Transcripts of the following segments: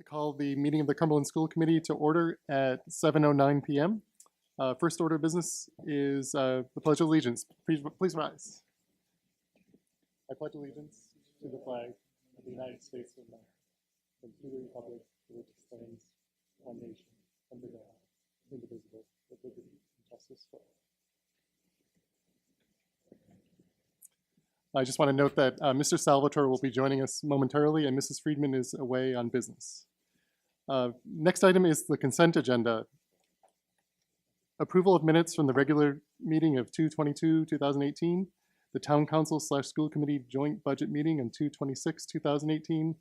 call the meeting of the Cumberland School Committee to order at 7:09 p.m. First order of business is the Pledge of Allegiance. Please rise. I pledge allegiance to the flag of the United States of America and to the republic for which it stands, one nation, under God, indivisible, with liberty and justice for all. I just want to note that Mr. Salvatore will be joining us momentarily, and Mrs. Friedman is away on business. Next item is the consent agenda. Approval of minutes from the regular meeting of 2/22/2018, the Town Council / School Committee joint budget meeting on 2/26/2018.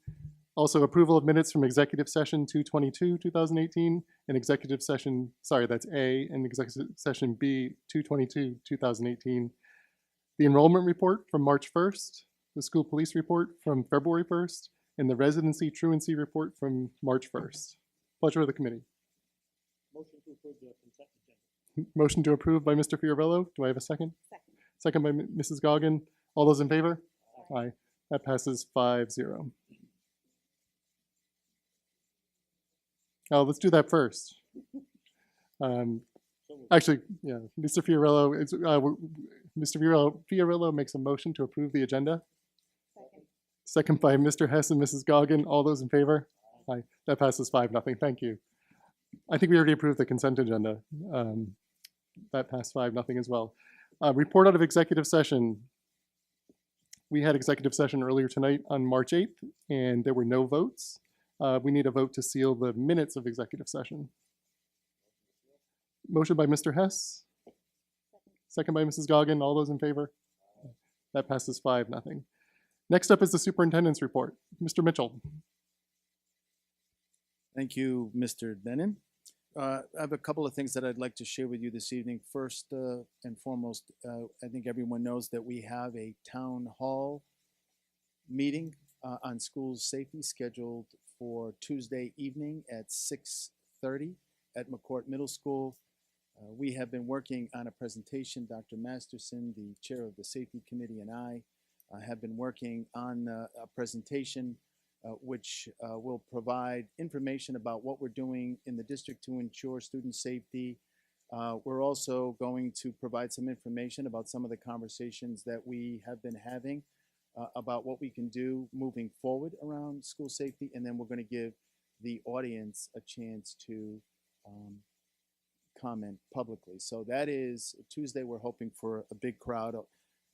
Also approval of minutes from executive session 2/22/2018 and executive session, sorry, that's A, and executive session B 2/22/2018. The enrollment report from March 1st, the school police report from February 1st, and the residency truancy report from March 1st. Pleasure of the committee. Motion to approve the consent agenda. Motion to approve by Mr. Fiorillo. Do I have a second? Second. Second by Mrs. Goggin. All those in favor? Aye. That passes 5-0. Oh, let's do that first. Actually, yeah, Mr. Fiorillo, Mr. Fiorillo makes a motion to approve the agenda. Second. Second by Mr. Hess and Mrs. Goggin. All those in favor? Aye. That passes 5-0. Thank you. I think we already approved the consent agenda. That passed 5-0 as well. Report out of executive session. We had executive session earlier tonight on March 8th, and there were no votes. We need a vote to seal the minutes of executive session. Motion by Mr. Hess. Second by Mrs. Goggin. All those in favor? That passes 5-0. Next up is the superintendent's report. Mr. Mitchell. Thank you, Mr. Denon. I have a couple of things that I'd like to share with you this evening. First and foremost, I think everyone knows that we have a town hall meeting on school safety scheduled for Tuesday evening at 6:30 at McCourt Middle School. We have been working on a presentation. Dr. Masterson, the chair of the safety committee, and I have been working on a presentation which will provide information about what we're doing in the district to ensure student safety. We're also going to provide some information about some of the conversations that we have been having about what we can do moving forward around school safety, and then we're going to give the audience a chance to comment publicly. So that is Tuesday. We're hoping for a big crowd,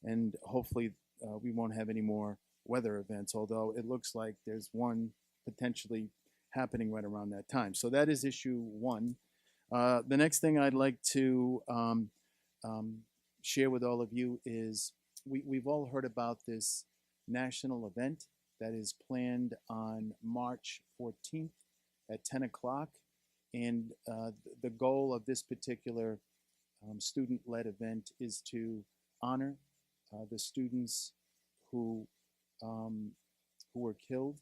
and hopefully we won't have any more weather events, although it looks like there's one potentially happening right around that time. So that is issue one. The next thing I'd like to share with all of you is we've all heard about this national event that is planned on March 14th at 10 o'clock. And the goal of this particular student-led event is to honor the students who were killed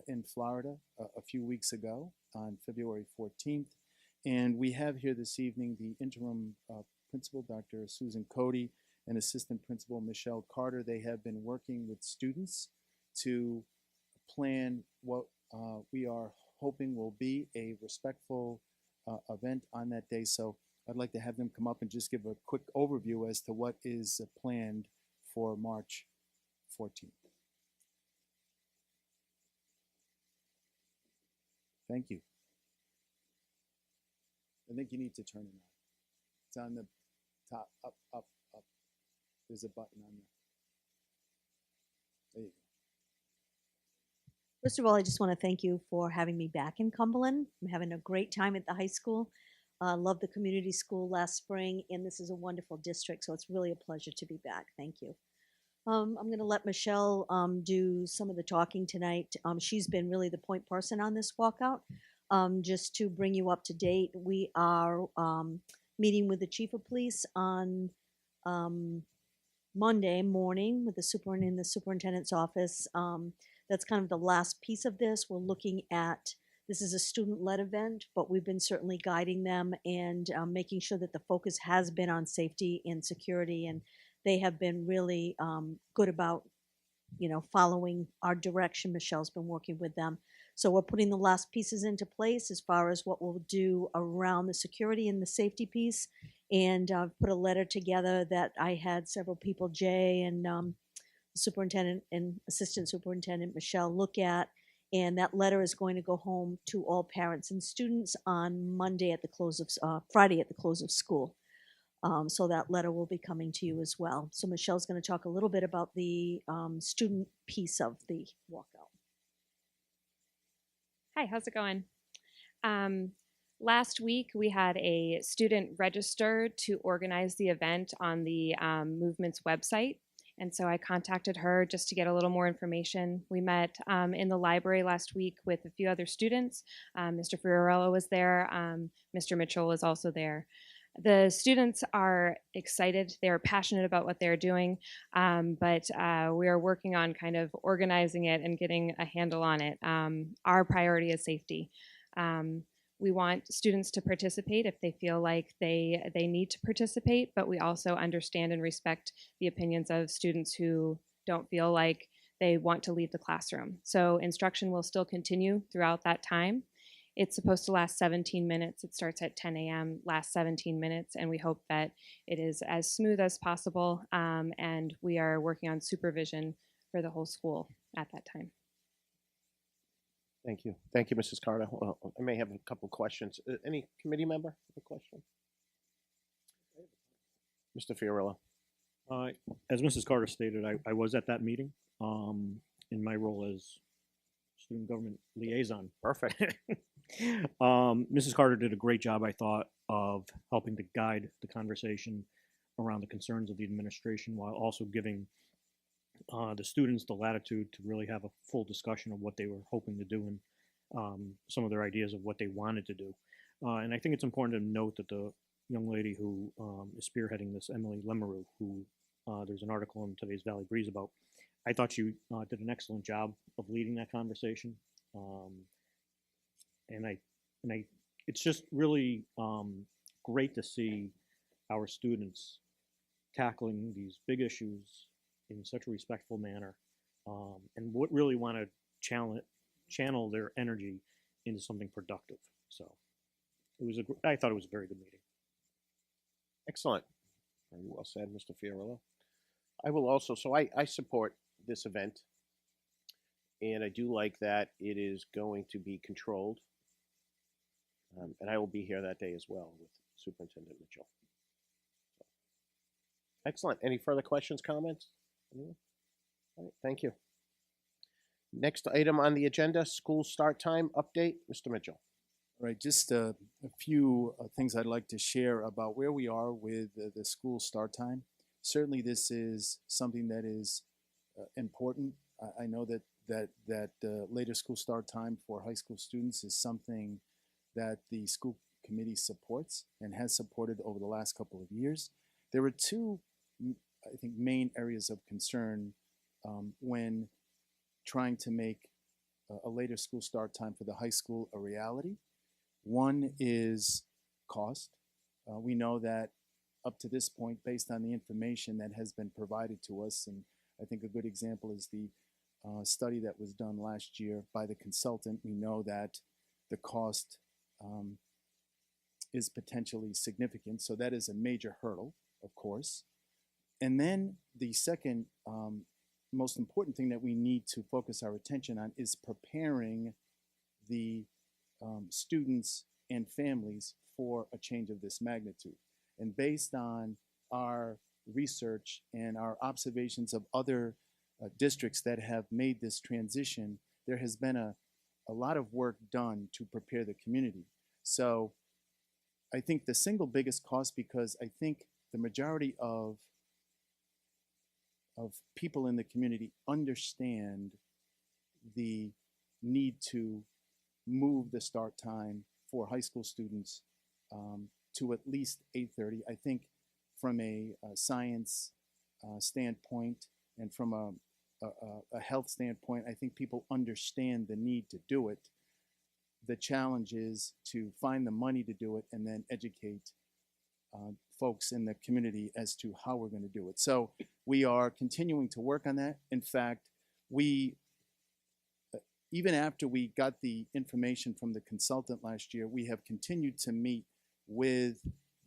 in Florida a few weeks ago on February 14th. And we have here this evening the interim principal, Dr. Susan Cody, and assistant principal, Michelle Carter. They have been working with students to plan what we are hoping will be a respectful event on that day. So I'd like to have them come up and just give a quick overview as to what is planned for March 14th. Thank you. I think you need to turn it on. It's on the top, up, up, up. There's a button on there. There you go. First of all, I just want to thank you for having me back in Cumberland. I'm having a great time at the high school. Loved the community school last spring, and this is a wonderful district, so it's really a pleasure to be back. Thank you. I'm going to let Michelle do some of the talking tonight. She's been really the point person on this walkout. Just to bring you up to date, we are meeting with the chief of police on Monday morning with the superintendent's office. That's kind of the last piece of this. We're looking at, this is a student-led event, but we've been certainly guiding them and making sure that the focus has been on safety and security, and they have been really good about, following our direction. Michelle's been working with them. So we're putting the last pieces into place as far as what we'll do around the security and the safety piece. And put a letter together that I had several people, Jay and superintendent and assistant superintendent Michelle, look at. And that letter is going to go home to all parents and students on Monday at the close of Friday at the close of school. So that letter will be coming to you as well. So Michelle's going to talk a little bit about the student piece of the walkout. Hi, how's it going? Last week, we had a student register to organize the event on the movement's website. And so I contacted her just to get a little more information. We met in the library last week with a few other students. Mr. Fiorello was there. Mr. Mitchell was also there. The students are excited. They're passionate about what they're doing, but we are working on kind of organizing it and getting a handle on it. Our priority is safety. We want students to participate if they feel like they need to participate, but we also understand and respect the opinions of students who don't feel like they want to leave the classroom. So instruction will still continue throughout that time. It's supposed to last 17 minutes. It starts at 10 a.m., lasts 17 minutes, and we hope that it is as smooth as possible, and we are working on supervision for the whole school at that time. Thank you. Thank you, Mrs. Carter. Well, I may have a couple questions. Any committee member have a question? Mr. Fiorillo. As Mrs. Carter stated, I was at that meeting in my role as student government liaison. Perfect. Mrs. Carter did a great job, I thought, of helping to guide the conversation around the concerns of the administration while also giving the students the latitude to really have a full discussion of what they were hoping to do and some of their ideas of what they wanted to do. And I think it's important to note that the young lady who is spearheading this, Emily Lemereau, who there's an article in today's Valley Breeze about, I thought she did an excellent job of leading that conversation. And it's just really great to see our students tackling these big issues in such a respectful manner, and what really want to channel their energy into something productive. So I thought it was a very good meeting. Excellent. Very well said, Mr. Fiorillo. I will also, so I support this event, and I do like that it is going to be controlled. And I will be here that day as well with Superintendent Mitchell. So, excellent. Any further questions, comments? Anyone? All right, thank you. Next item on the agenda, school start time update. Mr. Mitchell. All right, just a few things I'd like to share about where we are with the school start time. Certainly, this is something that is important. I know that later school start time for high school students is something that the school committee supports and has supported over the last couple of years. There were two, I think, main areas of concern when trying to make a later school start time for the high school a reality. One is cost. We know that up to this point, based on the information that has been provided to us, and I think a good example is the study that was done last year by the consultant, we know that the cost is potentially significant. So that is a major hurdle, of course. And then the second most important thing that we need to focus our attention on is preparing the students and families for a change of this magnitude. And based on our research and our observations of other districts that have made this transition, there has been a lot of work done to prepare the community. So I think the single biggest cost, because I think the majority of people in the community understand the need to move the start time for high school students to at least 8:30. I think from a science standpoint and from a health standpoint, I think people understand the need to do it. The challenge is to find the money to do it and then educate folks in the community as to how we're going to do it. So we are continuing to work on that. In fact, we even after we got the information from the consultant last year, we have continued to meet with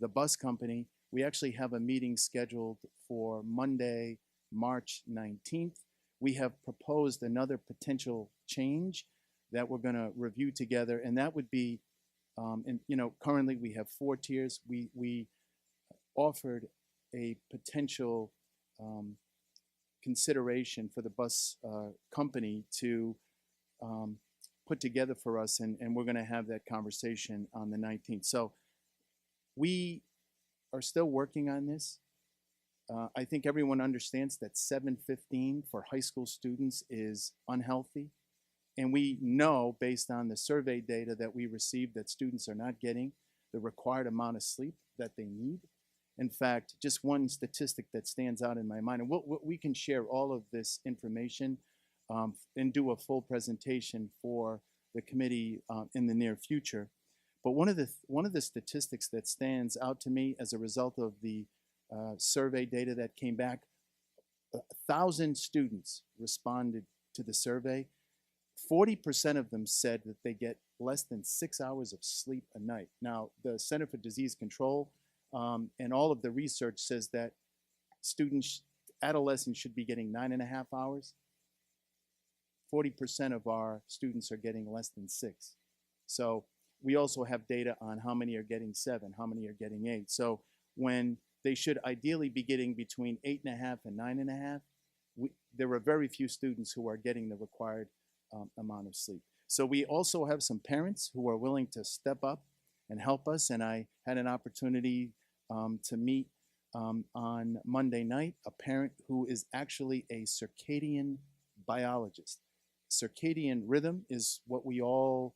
the bus company. We actually have a meeting scheduled for Monday, March 19th. We have proposed another potential change that we're going to review together, and that would be, and currently we have 4 tiers. We offered a potential consideration for the bus company to put together for us, and we're going to have that conversation on the 19th. So we are still working on this. I think everyone understands that 7:15 for high school students is unhealthy. And we know, based on the survey data that we received, that students are not getting the required amount of sleep that they need. In fact, just one statistic that stands out in my mind, and we can share all of this information and do a full presentation for the committee in the near future. But one of the statistics that stands out to me as a result of the survey data that came back, 1,000 students responded to the survey. 40% of them said that they get less than 6 hours of sleep a night. Now, the Center for Disease Control and all of the research says that adolescents should be getting 9.5 hours. 40% of our students are getting less than 6. So we also have data on how many are getting 7, how many are getting 8. So when they should ideally be getting between 8.5 and 9.5, there are very few students who are getting the required amount of sleep. So we also have some parents who are willing to step up and help us, and I had an opportunity to meet on Monday night a parent who is actually a circadian biologist. Circadian rhythm is what we all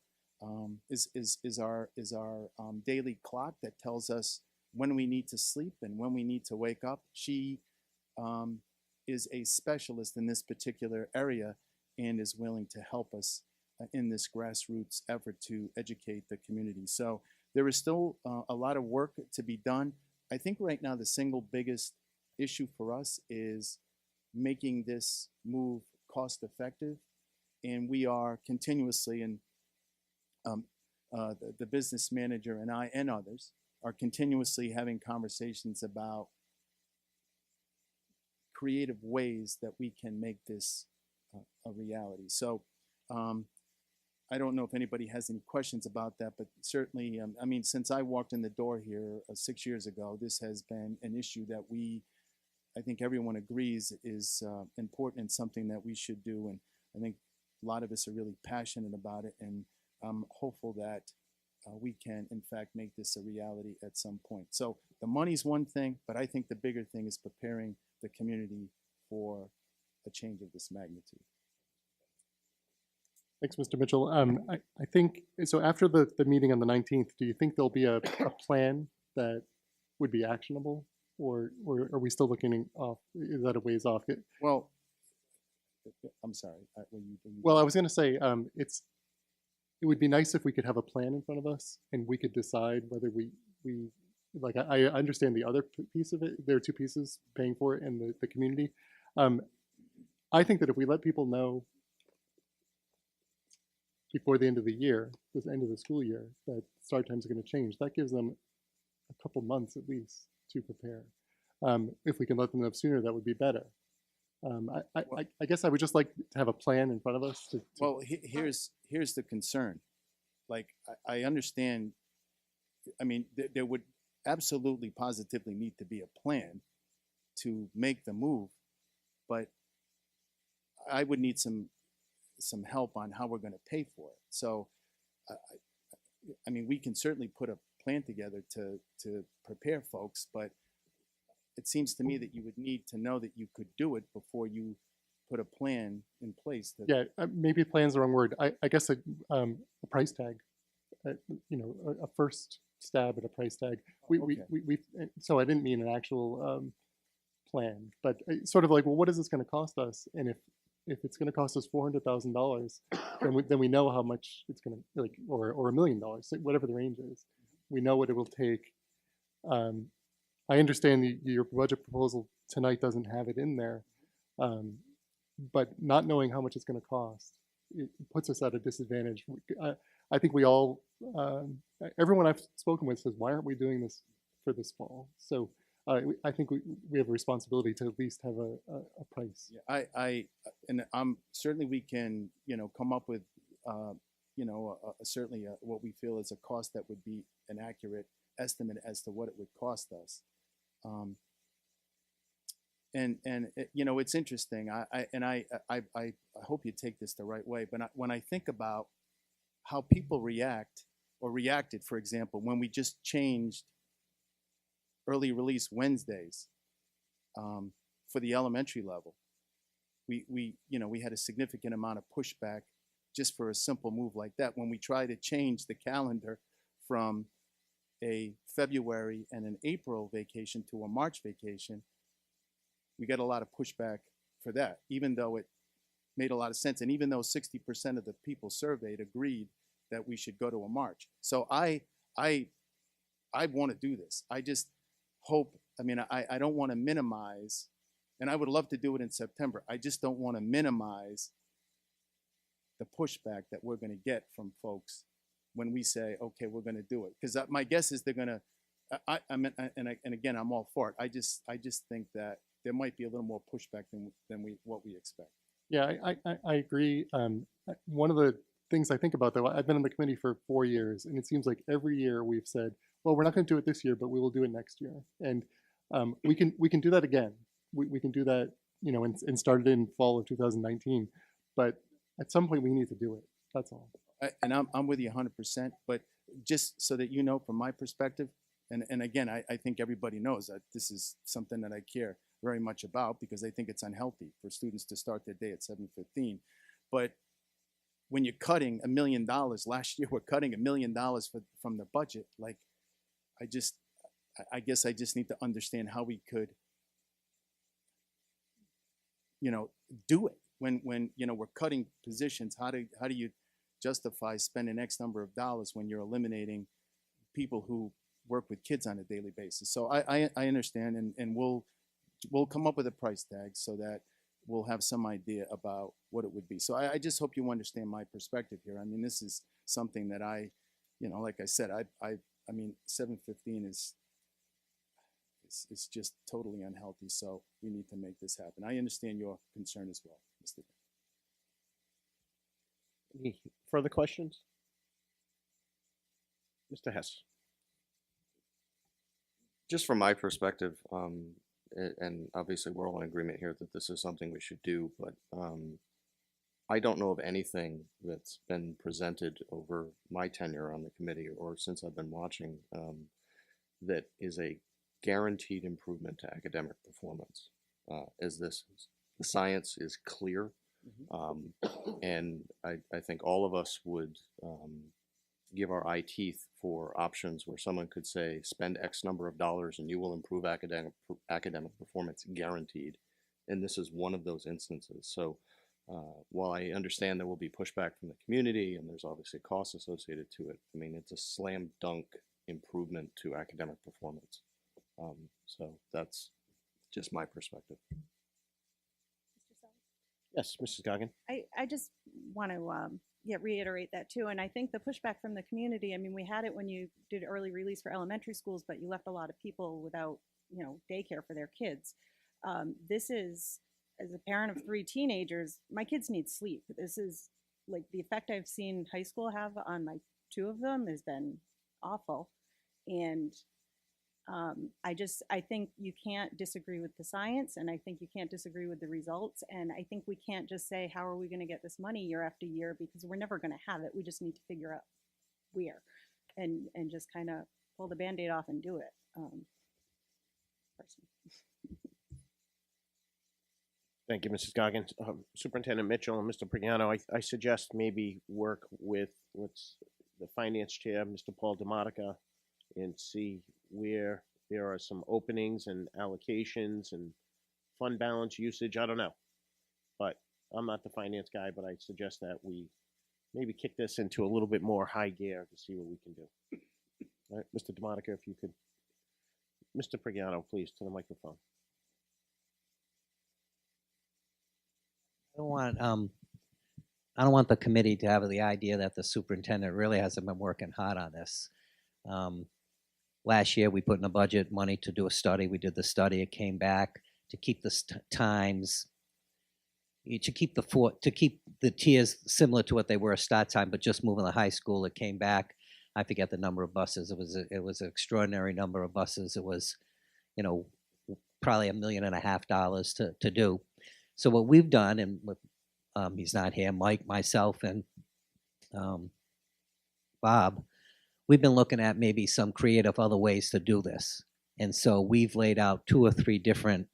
is our daily clock that tells us when we need to sleep and when we need to wake up. She is a specialist in this particular area and is willing to help us in this grassroots effort to educate the community. So there is still a lot of work to be done. I think right now the single biggest issue for us is making this move cost effective, and we are continuously, and the business manager and I and others are continuously having conversations about creative ways that we can make this a reality. So I don't know if anybody has any questions about that, but certainly, I mean, since I walked in the door here 6 years ago, this has been an issue that I think everyone agrees is important and something that we should do. And I think a lot of us are really passionate about it, and I'm hopeful that we can, in fact, make this a reality at some point. So the money's one thing, but I think the bigger thing is preparing the community for a change of this magnitude. Thanks, Mr. Mitchell. I think, so after the meeting on the 19th, do you think there'll be a plan that would be actionable? Or are we still looking off? Is that a ways off? Well, I'm sorry. Well, I was going to say, it would be nice if we could have a plan in front of us and we could decide whether we like, I understand the other piece of it. There are two pieces, paying for it and the community. I think that if we let people know before the end of the year, the end of the school year, that start times are going to change, that gives them a couple months at least to prepare. If we can let them know sooner, that would be better. I guess I would just like to have a plan in front of us. Well, here's the concern. Like, I understand. I mean, there would absolutely, positively need to be a plan to make the move, but I would need some help on how we're going to pay for it. So, I mean, we can certainly put a plan together to prepare folks, but it seems to me that you would need to know that you could do it before you put a plan in place. Yeah, maybe plan's the wrong word. I guess a price tag, a first stab at a price tag. So I didn't mean an actual plan, but sort of like, well, what is this going to cost us? And if it's going to cost us $400,000, then we know how much it's going to, like, or $1 million, whatever the range is. We know what it will take. I understand your budget proposal tonight doesn't have it in there, but not knowing how much it's going to cost it puts us at a disadvantage. I think we all, everyone I've spoken with says, why aren't we doing this for this fall? So I think we have a responsibility to at least have a price. Yeah, and certainly we can, come up with, certainly what we feel is a cost that would be an accurate estimate as to what it would cost us. It's interesting. I hope you take this the right way. But when I think about how people react or reacted, for example, when we just changed early release Wednesdays for the elementary level, we had a significant amount of pushback just for a simple move like that. When we try to change the calendar from a February and an April vacation to a March vacation, we got a lot of pushback for that, even though it made a lot of sense. And even though 60% of the people surveyed agreed that we should go to a March. So I want to do this. I just hope, I don't want to minimize, and I would love to do it in September. I just don't want to minimize the pushback that we're going to get from folks when we say, okay, we're going to do it. Because my guess is they're going to, and again, I'm all for it. I just think that there might be a little more pushback than what we expect. Yeah, I agree. One of the things I think about, though, I've been on the committee for 4 years, and it seems like every year we've said, well, we're not going to do it this year, but we will do it next year. And we can do that again. We can do that, and start it in fall of 2019. But at some point, we need to do it. That's all. And I'm with you 100%. But just so that you know, from my perspective, and again, I think everybody knows that this is something that I care very much about, because I think it's unhealthy for students to start their day at 7:15. But when you're cutting $1 million, last year we're cutting $1 million from the budget. Like, I guess I just need to understand how we could, do it when we're cutting positions. How do you justify spending X number of dollars when you're eliminating people who work with kids on a daily basis? So I understand, and we'll come up with a price tag so that we'll have some idea about what it would be. So I just hope you understand my perspective here. This is something that like I said, 7:15 is just totally unhealthy. So we need to make this happen. I understand your concern as well, Mr. Any further questions? Mr. Hess. Just from my perspective, and obviously we're all in agreement here that this is something we should do, but I don't know of anything that's been presented over my tenure on the committee or since I've been watching that is a guaranteed improvement to academic performance. The science is clear, and I think all of us would give our eye teeth for options where someone could say, spend X number of dollars and you will improve academic performance, guaranteed. And this is one of those instances. So while I understand there will be pushback from the community and there's obviously costs associated to it, it's a slam dunk improvement to academic performance. So that's just my perspective. Yes, Mrs. Goggin. I just want to reiterate that too. And I think the pushback from the community, we had it when you did early release for elementary schools, but you left a lot of people without, daycare for their kids. This is, as a parent of 3 teenagers, my kids need sleep. This is like the effect I've seen high school have on my 2 of them has been awful. And I think you can't disagree with the science, and I think you can't disagree with the results. And I think we can't just say, how are we going to get this money year after year? Because we're never going to have it. We just need to figure out where and just kind of pull the Band-Aid off and do it. Personally. Thank you, Mrs. Goggins. Superintendent Mitchell and Mr. Prignano, I suggest maybe work with the finance chair, Mr. Paul DeMonica, and see where there are some openings and allocations and fund balance usage. I don't know, but I'm not the finance guy, but I suggest that we maybe kick this into a little bit more high gear to see what we can do. All right, Mr. DeMonica, if you could. Mr. Prignano, please, to the microphone. I don't want I don't want the committee to have the idea that the superintendent really hasn't been working hard on this. Last year, we put in a budget money to do a study. We did the study. It came back to keep the times, to keep the tiers similar to what they were start time, but just moving the high school. It came back. I forget the number of buses. It was an extraordinary number of buses. It was, you know, probably $1.5 million to do. So what we've done, and with, he's not here, Mike, myself, and Bob, we've been looking at maybe some creative other ways to do this. And so we've laid out 2 or 3 different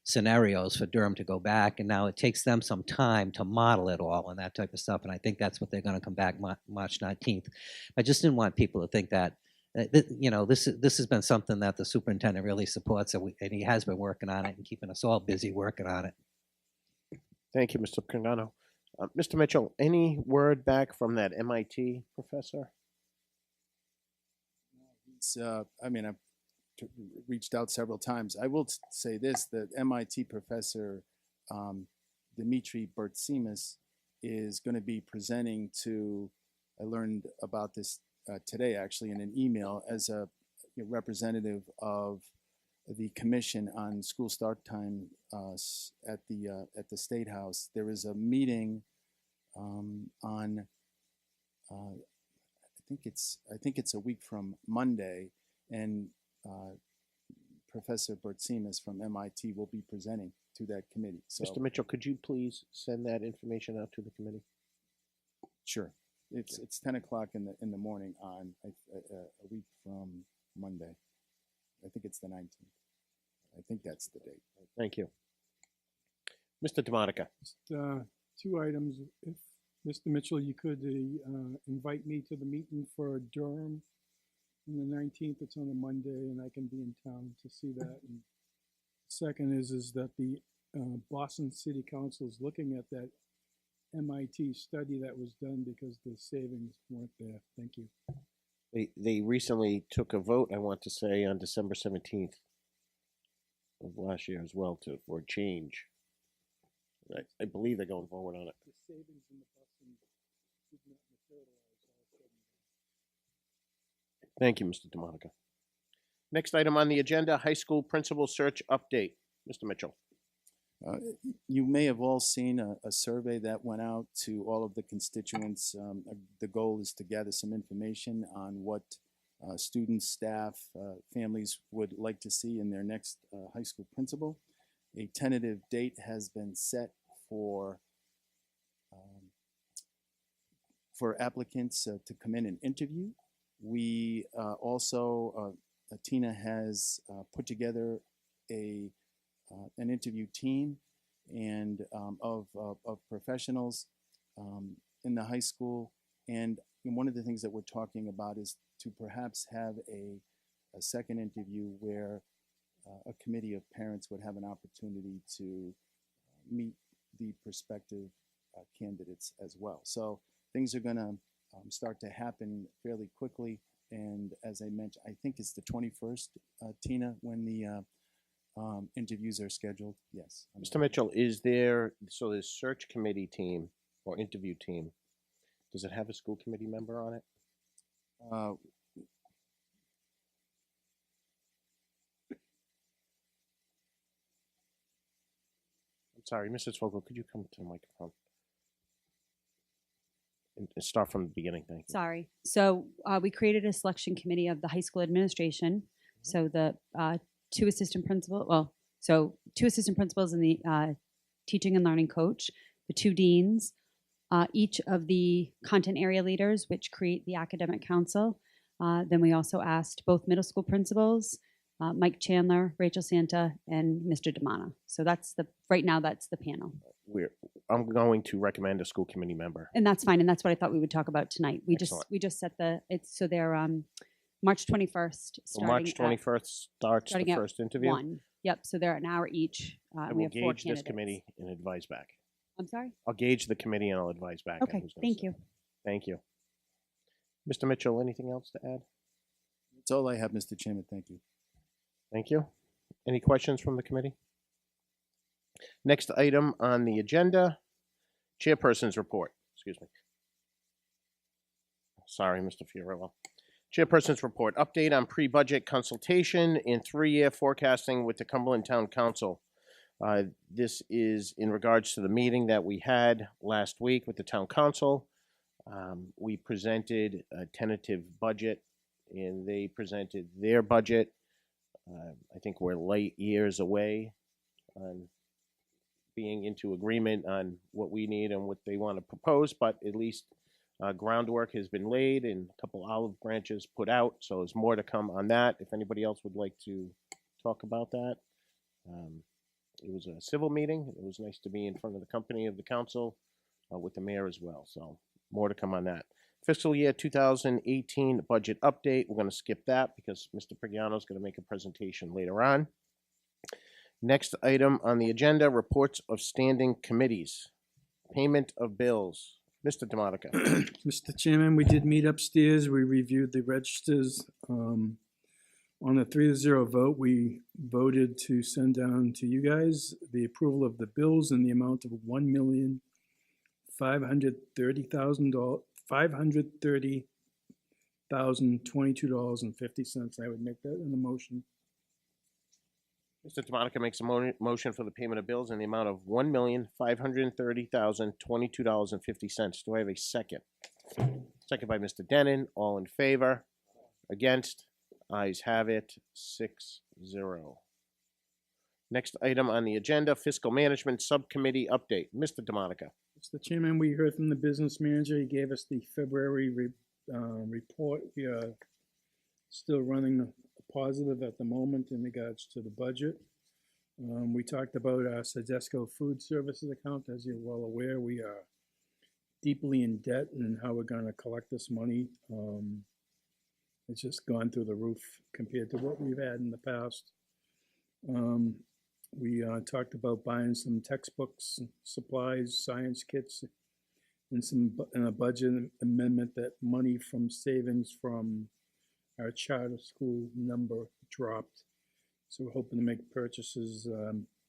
scenarios for Durham to go back, and now it takes them some time to model it all and that type of stuff. And I think that's what they're going to come back March 19th. I just didn't want people to think that, you know, this has been something that the superintendent really supports, and he has been working on it and keeping us all busy working on it. Thank you, Mr. Cardano. Mr. Mitchell, any word back from that MIT professor? I mean, I've reached out several times. I will say this: the MIT professor Dmitry Bertsimis is going to be presenting to. I learned about this today, actually, in an email, as a representative of the Commission on School Start Time at the State House. There is a meeting on. I think it's a week from Monday, and Professor Bertsimis from MIT will be presenting to that committee. So, Mr. Mitchell, could you please send that information out to the committee? Sure. It's 10 o'clock in the morning on a week from Monday. I think it's the 19th. I think that's the date. Thank you. Mr. DeMonica. Just 2 items. If Mr. Mitchell, you could invite me to the meeting for Durham on the 19th. It's on a Monday, and I can be in town to see that. And second is that the Boston City Council is looking at that MIT study that was done because the savings weren't there. Thank you. They recently took a vote, I want to say, on December 17th of last year as well for a change. I believe they're going forward on it. The savings in the Boston did not materialize all of a sudden. Thank you, Mr. DeMonica. Next item on the agenda, high school principal search update. Mr. Mitchell. You may have all seen a survey that went out to all of the constituents. The goal is to gather some information on what students, staff, families would like to see in their next high school principal. A tentative date has been set for applicants to come in and interview. We also, Tina has put together an interview team and of professionals in the high school. And one of the things that we're talking about is to perhaps have a second interview where a committee of parents would have an opportunity to meet the prospective candidates as well. So things are going to start to happen fairly quickly. And as I mentioned, I think it's the 21st, Tina, when the interviews are scheduled. Yes. Mr. Mitchell, is there, so this search committee team or interview team, does it have a school committee member on it? I'm sorry, Mrs. Vogel, could you come to the microphone? And start from the beginning, thank you. Sorry. So we created a selection committee of the high school administration. So the 2 assistant principals and the teaching and learning coach, the 2 deans, each of the content area leaders, which create the academic council. Then we also asked both middle school principals, Mike Chandler, Rachel Santa, and Mr. Damana. So right now that's the panel. I'm going to recommend a school committee member. And that's fine. And that's what I thought we would talk about tonight. We Excellent. just set so they're March 21st. So March 21st starts the first interview. 1. Yep. So they're an hour each. I We will have 4 gauge this candidates. committee and advise back. I'm sorry? I'll gauge the committee and I'll advise back. on Okay. who's gonna Thank sit. you. Thank you. Mr. Mitchell, anything else to add? That's all I have, Mr. Chairman. Thank you. Thank you. Any questions from the committee? Next item on the agenda, chairperson's report. Excuse me. Sorry, Mr. Fiorillo. Chairperson's report. Update on pre-budget consultation and 3-year forecasting with the Cumberland Town Council. This is in regards to the meeting that we had last week with the Town Council. We presented a tentative budget, and they presented their budget. I think we're light years away on being into agreement on what we need and what they want to propose, but at least groundwork has been laid and a couple olive branches put out, so there's more to come on that. If anybody else would like to talk about that. It was a civil meeting. It was nice to be in front of the company of the council with the mayor as well, so more to come on that. Fiscal year 2018 budget update. We're going to skip that because Mr. Prigiano is going to make a presentation later on. Next item on the agenda, reports of standing committees. Payment of bills. Mr. DeMonica. Mr. Chairman, we did meet upstairs. We reviewed the registers. On a 3-0 vote, we voted to send down to you guys the approval of the bills in the amount of $1,530,022.50. I would make that in the motion. Mr. DeMonica makes a motion for the payment of bills in the amount of $1,530,022.50. Do I have a second? Second by Mr. Denon. All in favor? Against? Ayes have it. 6-0. Next item on the agenda, Fiscal Management Subcommittee update. Mr. DeMonica. Mr. Chairman, we heard from the business manager. He gave us the February report. We are still running positive at the moment in regards to the budget. We talked about our Sedesco Food Services account. As you're well aware, we are deeply in debt and how we're going to collect this money. It's just gone through the roof compared to what we've had in the past. We talked about buying some textbooks, supplies, science kits, and a budget amendment that money from savings from our charter school number dropped. So we're hoping to make purchases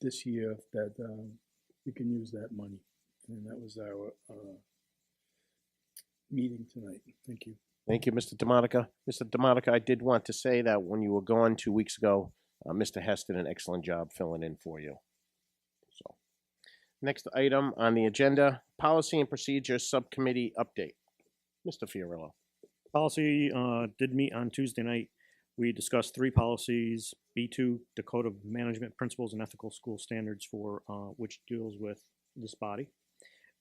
this year that we can use that money. And that was our meeting tonight. Thank you. Thank you, Mr. DeMonica. Mr. DeMonica, I did want to say that when you were gone 2 weeks ago, Mr. Hess did an excellent job filling in for you. So, next item on the agenda, Policy and Procedures Subcommittee update. Mr. Fiorillo. Policy did meet on Tuesday night. We discussed 3 policies: B2, the Code of Management Principles and Ethical School Standards, for which deals with this body,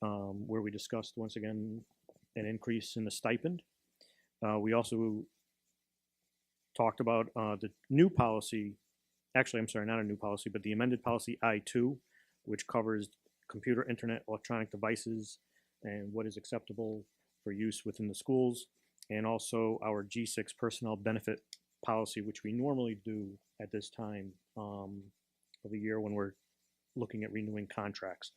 where we discussed once again an increase in the stipend. We also talked about the new policy. Actually, I'm sorry, not a new policy, but the amended policy I2, which covers computer, internet, electronic devices, and what is acceptable for use within the schools. And also our G6 personnel benefit policy, which we normally do at this time of the year when we're looking at renewing contracts.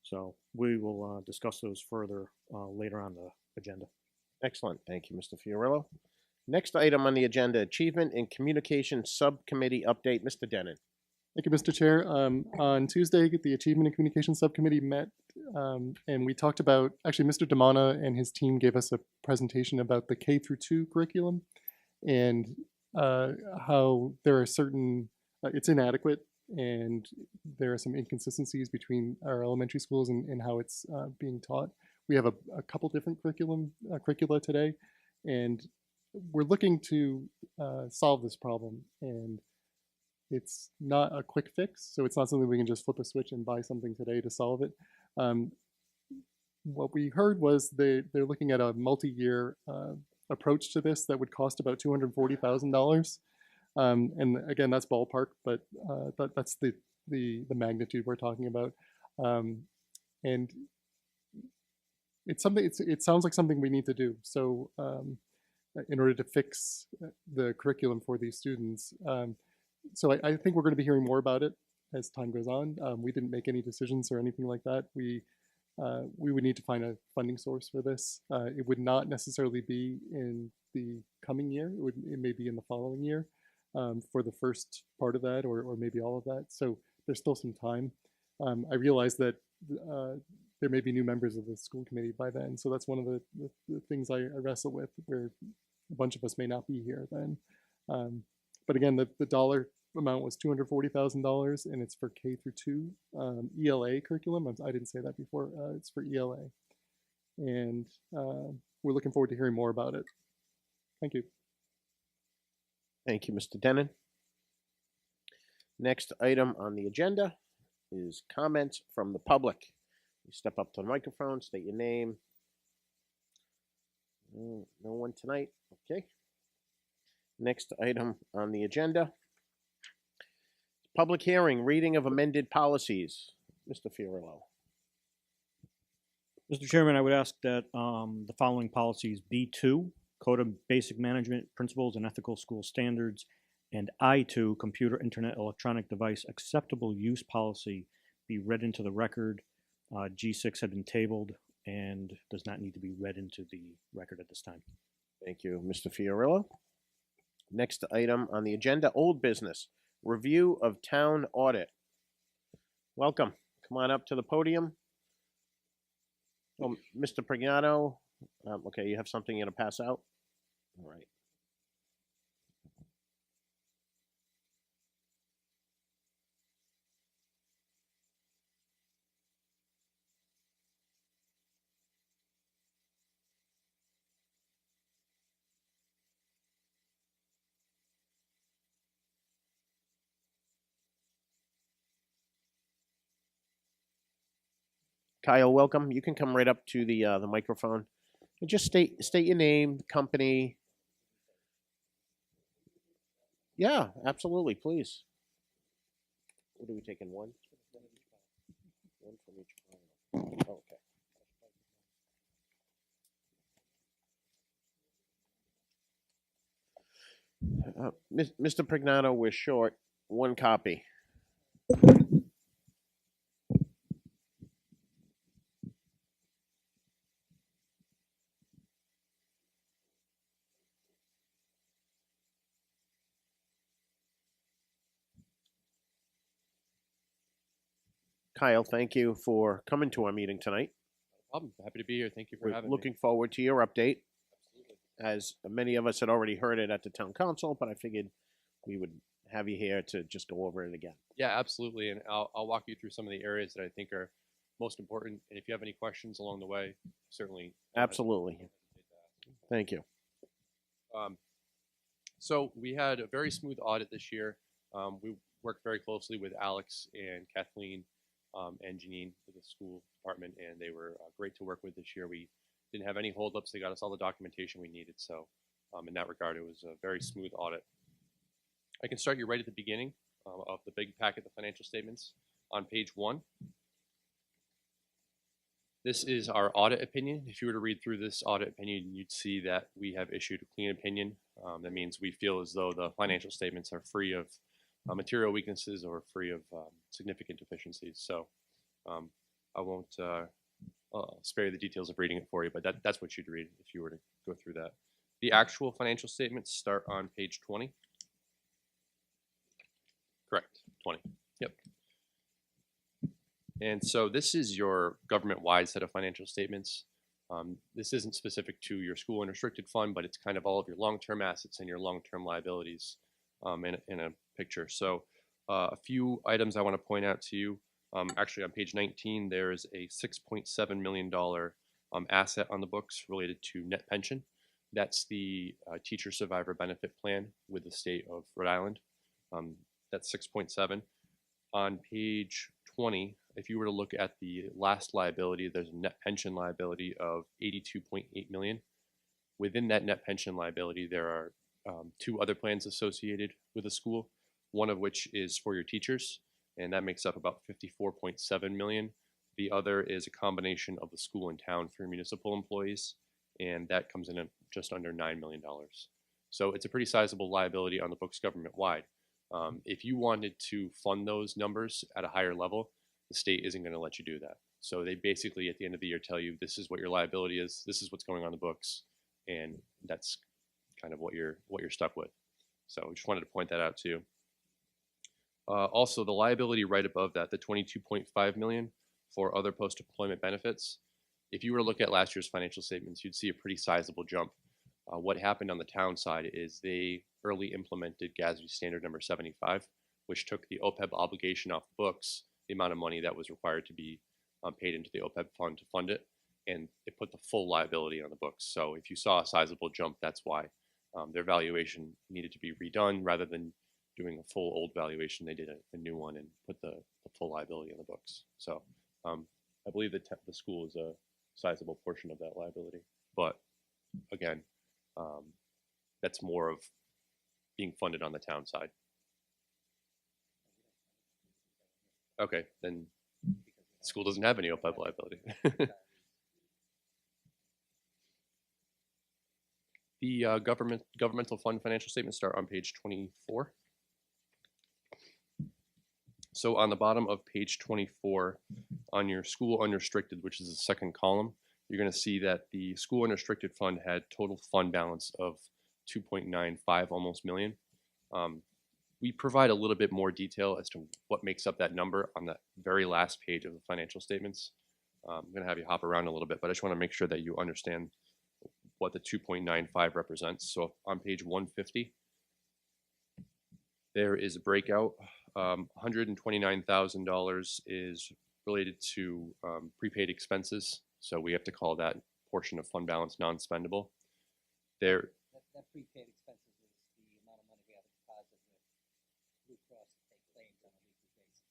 So we will discuss those further later on the agenda. Excellent. Thank you, Mr. Fiorillo. Next item on the agenda, Achievement and Communication Subcommittee update. Mr. Denon. Thank you, Mr. Chair. On Tuesday, the Achievement and Communication Subcommittee met, and we talked about, actually, Mr. Damana and his team gave us a presentation about the K-2 curriculum and how there are certain, it's inadequate, and there are some inconsistencies between our elementary schools and how it's being taught. We have a couple different curricula today, and we're looking to solve this problem. And it's not a quick fix, so it's not something we can just flip a switch and buy something today to solve it. What we heard was they're looking at a multi-year approach to this that would cost about $240,000. And again, that's ballpark, but that's the magnitude we're talking about. And it's something. It sounds like something we need to do. So in order to fix the curriculum for these students. So I think we're going to be hearing more about it as time goes on. We didn't make any decisions or anything like that. We would need to find a funding source for this. It would not necessarily be in the coming year. It may be in the following year for the first part of that, or maybe all of that. So there's still some time. I realize that there may be new members of the school committee by then. So that's one of the things I wrestle with, where a bunch of us may not be here then. But again, the dollar amount was $240,000, and it's for K through 2 ELA curriculum. I didn't say that before. It's for ELA, and we're looking forward to hearing more about it. Thank you. Thank you, Mr. Denon. Next item on the agenda is comments from the public. You step up to the microphone, state your name. No one tonight. Okay. Next item on the agenda, public hearing, reading of amended policies. Mr. Fiorillo. Mr. Chairman, I would ask that the following policies: B2, Code of Basic Management Principles and Ethical School Standards, and I2, Computer, Internet, Electronic Device Acceptable Use Policy, be read into the record. G6 had been tabled and does not need to be read into the record at this time. Thank you, Mr. Fiorillo. Next item on the agenda, old business, review of town audit. Welcome. Come on up to the podium. Oh, Mr. Prignano, okay, you have something you're going to pass out? All right. Kyle, welcome. You can come right up to the microphone and just state your name, company. Yeah, absolutely, please. What are we taking? One from each file. Okay. Mr. Prignano, we're short one copy. Kyle, thank you for coming to our meeting tonight. I'm happy to be here. Thank you for We're having looking me. forward to your update. Absolutely. As many of us had already heard it at the town council, but I figured we would have you here to just go over it again. Yeah, absolutely. And I'll walk you through some of the areas that I think are most important. And if you have any questions along the way, certainly. Absolutely. Thank you. So we had a very smooth audit this year. We worked very closely with Alex and Kathleen and Janine for the school department, and they were great to work with this year. We didn't have any holdups. They got us all the documentation we needed. So in that regard, it was a very smooth audit. I can start you right at the beginning of the big packet, the financial statements on page 1. This is our audit opinion. If you were to read through this audit opinion, you'd see that we have issued a clean opinion. That means we feel as though the financial statements are free of material weaknesses or free of significant deficiencies. So I won't spare you the details of reading it for you, but that's what you'd read if you were to go through that. The actual financial statements start on page 20. Correct, 20. Yep. And so this is your government-wide set of financial statements. This isn't specific to your school unrestricted fund, but it's kind of all of your long-term assets and your long-term liabilities in a picture. So a few items I want to point out to you. Actually, on page 19, there is a $6.7 million asset on the books related to net pension. That's the teacher survivor benefit plan with the state of Rhode Island. That's 6.7. On page 20, if you were to look at the last liability, there's a net pension liability of $82.8 million. Within that net pension liability, there are 2 other plans associated with the school, one of which is for your teachers, and that makes up about $54.7 million. The other is a combination of the school and town for municipal employees, and that comes in at just under $9 million. So it's a pretty sizable liability on the books government-wide. If you wanted to fund those numbers at a higher level, the state isn't going to let you do that. So they basically, at the end of the year, tell you this is what your liability is, this is what's going on the books, and that's kind of what you're stuck with. So I just wanted to point that out too. Also, the liability right above that, the $22.5 million, for other post-employment benefits. If you were to look at last year's financial statements, you'd see a pretty sizable jump. What happened on the town side is they early implemented GASB standard number 75, which took the OPEB obligation off the books, the amount of money that was required to be paid into the OPEB fund to fund it, and it put the full liability on the books. So if you saw a sizable jump, that's why their valuation needed to be redone. Rather than doing a full old valuation, they did a new one and put the full liability on the books. So I believe that the school is a sizable portion of that liability. But again, that's more of being funded on the town side. Okay, then the school doesn't have any OPEB liability. The governmental fund financial statements start on page 24. So on the bottom of page 24, on your school unrestricted, which is the second column, you're going to see that the school unrestricted fund had total fund balance of 2.95 almost million. We provide a little bit more detail as to what makes up that number on the very last page of the financial statements. I'm going to have you hop around a little bit, but I just want to make sure that you understand what the 2.95 represents. So on page 150, there is a breakout. $129,000 is related to prepaid expenses. So we have to call that portion of fund balance non-spendable. There. That prepaid expenses is the amount of money we have to deposit with Blue Cross to pay claims on a weekly basis.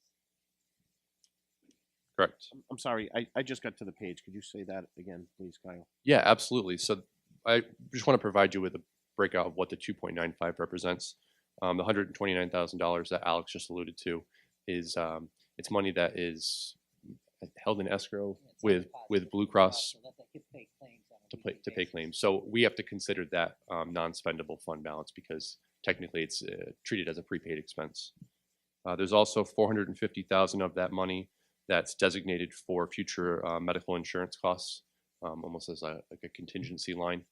Correct. I'm sorry, I just got to the page. Could you say that again, please, Kyle? Yeah, absolutely. So I just want to provide you with a breakout of what the 2.95 represents. The $129,000 that Alex just alluded to is it's money that is held in escrow with Blue Cross to pay claims. So we have to consider that non-spendable fund balance because technically it's treated as a prepaid expense. There's also $450,000 of that money that's designated for future medical insurance costs, almost as like a contingency line.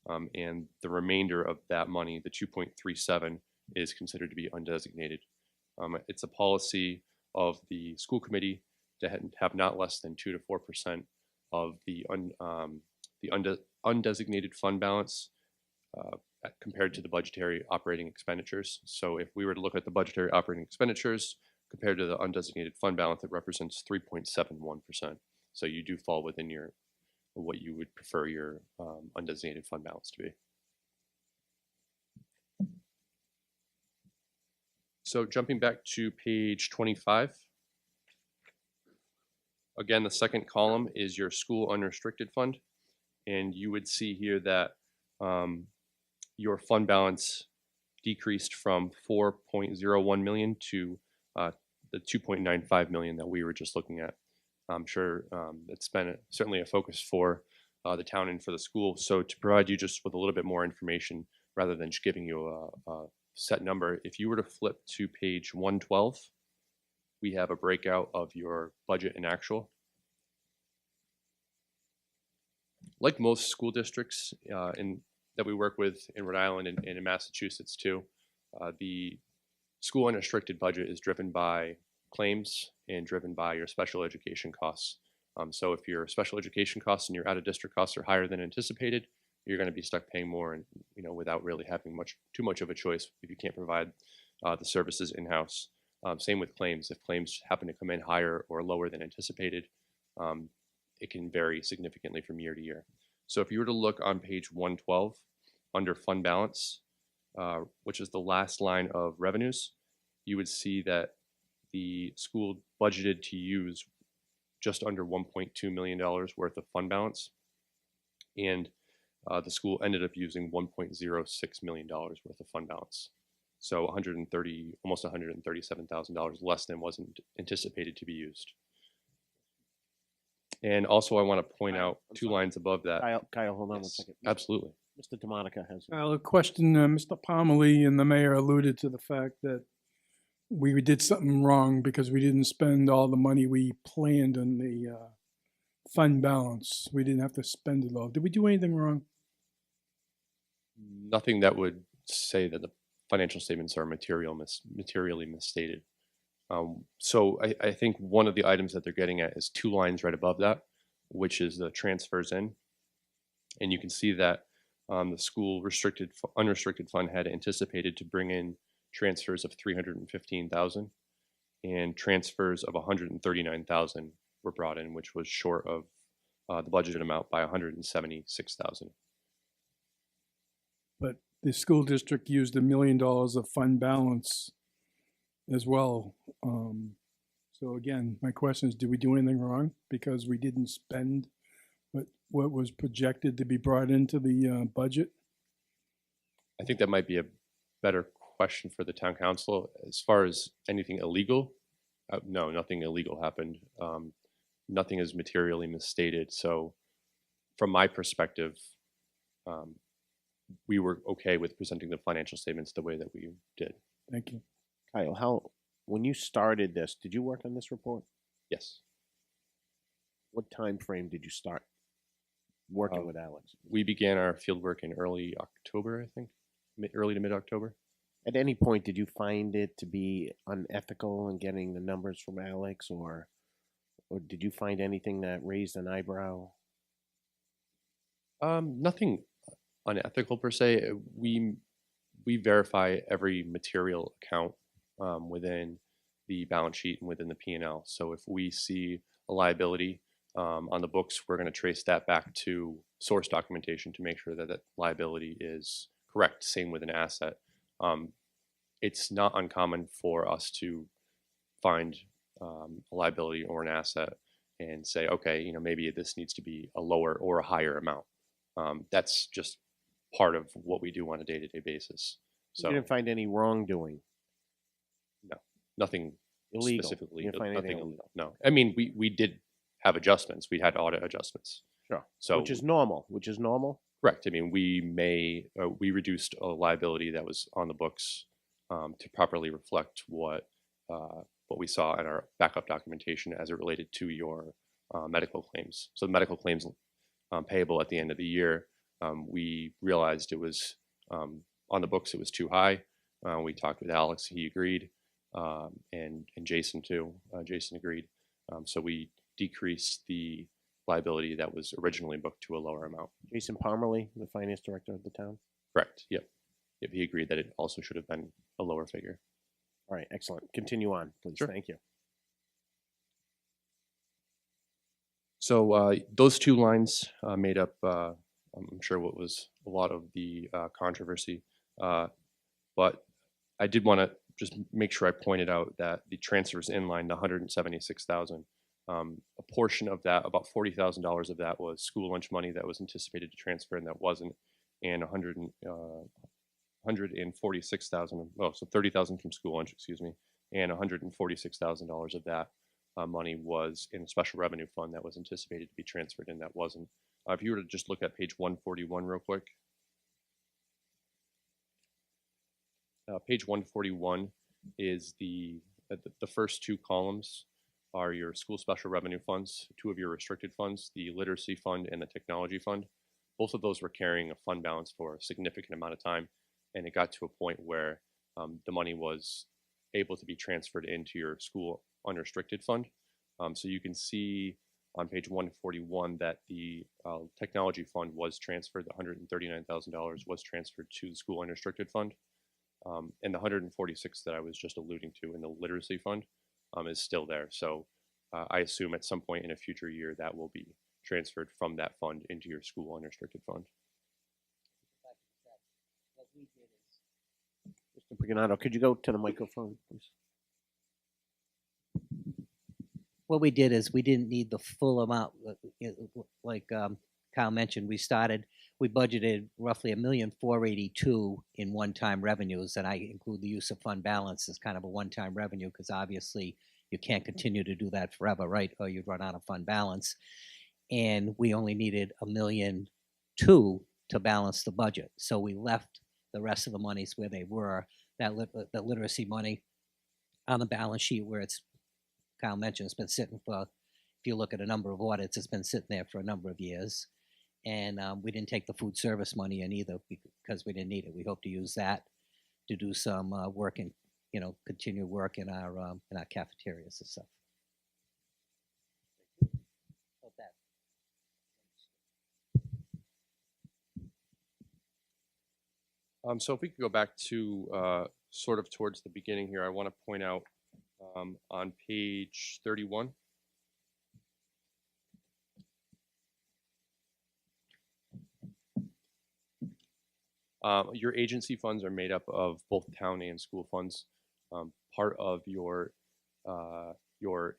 And the remainder of that money, the 2.37, is considered to be undesignated. It's a policy of the school committee to have not less than 2 to 4% of the undesignated fund balance compared to the budgetary operating expenditures. So if we were to look at the budgetary operating expenditures compared to the undesignated fund balance, it represents 3.71%. So you do fall within your what you would prefer your undesignated fund balance to be. So jumping back to page 25. Again, the second column is your school unrestricted fund. And you would see here that your fund balance decreased from 4.01 million to the 2.95 million that we were just looking at. I'm sure it's been certainly a focus for the town and for the school. So to provide you just with a little bit more information, rather than just giving you a set number, if you were to flip to page 112, we have a breakout of your budget and actual. Like most school districts that we work with in Rhode Island and in Massachusetts too, the school unrestricted budget is driven by claims and driven by your special education costs. So if your special education costs and your out-of-district costs are higher than anticipated, you're going to be stuck paying more, and without really having too much of a choice if you can't provide the services in-house. Same with claims. If claims happen to come in higher or lower than anticipated, it can vary significantly from year to year. So if you were to look on page 112 under fund balance, which is the last line of revenues, you would see that the school budgeted to use just under $1.2 million worth of fund balance, and the school ended up using $1.06 million worth of fund balance. So almost $137,000 less than was anticipated to be used. And also I want to point out two lines above that. Kyle, hold on Yes, 1 second. absolutely. Mr. DeMonica has. A question, Mr. Pomerly and the mayor alluded to the fact that we did something wrong because we didn't spend all the money we planned on the fund balance. We didn't have to spend it all. Did we do anything wrong? Nothing that would say that the financial statements are materially misstated. So I think one of the items that they're getting at is 2 lines right above that, which is the transfers in. And you can see that the school unrestricted fund had anticipated to bring in transfers of 315,000, and transfers of 139,000 were brought in, which was short of the budgeted amount by 176,000. But the school district used $1 million of fund balance as well. So again, my question is, did we do anything wrong because we didn't spend what was projected to be brought into the budget? I think that might be a better question for the town council. As far as anything illegal, no, nothing illegal happened. Nothing is materially misstated. So from my perspective, we were okay with presenting the financial statements the way that we did. Thank you. Kyle, when you started this, did you work on this report? Yes. What time frame did you start working with Alex? We began our field work in early October, I think, early to mid-October. At any point, did you find it to be unethical in getting the numbers from Alex, or did you find anything that raised an eyebrow? Nothing unethical per se. We verify every material account within the balance sheet and within the P&L. So if we see a liability on the books, we're going to trace that back to source documentation to make sure that that liability is correct. Same with an asset. It's not uncommon for us to find a liability or an asset and say, okay, maybe this needs to be a lower or a higher amount. That's just part of what we do on a day-to-day basis. So You didn't find any wrongdoing? no, nothing Illegal? specifically. You didn't find Nothing anything illegal. illegal? No, I mean we did have adjustments. We had audit adjustments. Sure. So Which is normal. correct. I mean, we reduced a liability that was on the books to properly reflect what we saw in our backup documentation as it related to your medical claims. So the medical claims payable at the end of the year, we realized it was on the books. It was too high. We talked with Alex. He agreed, and Jason too. Jason agreed. So we decreased the liability that was originally booked to a lower amount. Jason Pomerly, the finance director of the town? Correct. Yep. Yep. He agreed that it also should have been a lower figure. All right, excellent. Continue on, please. Sure. Thank you. So those 2 lines made up, I'm sure, what was a lot of the controversy. But I did want to just make sure I pointed out that the transfers in line, the 176,000, a portion of that, about $40,000 of that, was school lunch money that was anticipated to transfer and that wasn't, and 146,000. Oh, so 30,000 from school lunch, excuse me, and $146,000 of that money was in a special revenue fund that was anticipated to be transferred and that wasn't. If you were to just look at page 141 real quick. Page 141 is the first 2 columns are your school special revenue funds, 2 of your restricted funds, the literacy fund and the technology fund. Both of those were carrying a fund balance for a significant amount of time, and it got to a point where the money was able to be transferred into your school unrestricted fund. So you can see on page 141 that the technology fund was transferred. The $139,000 was transferred to the school unrestricted fund. And the 146 that I was just alluding to in the literacy fund is still there. So I assume at some point in a future year that will be transferred from that fund into your school unrestricted fund. Mr. Paganato, could you go to the microphone, please? What we did is we didn't need the full amount. Like Kyle mentioned, we budgeted roughly $1,482,000 in one-time revenues, and I include the use of fund balance as kind of a one-time revenue because obviously you can't continue to do that forever, right? Or you'd run out of fund balance. And we only needed $1,200,000 to balance the budget, so we left the rest of the monies where they were. That literacy money on the balance sheet where it's, Kyle mentioned, it's been sitting for, if you look at a number of audits, it's been sitting there for a number of years. And we didn't take the food service money in either because we didn't need it. We hope to use that to do some work in continue work in our cafeterias and stuff. Hope that- So if we could go back to sort of towards the beginning here, I want to point out on page 31. Your agency funds are made up of both town and school funds. Part of your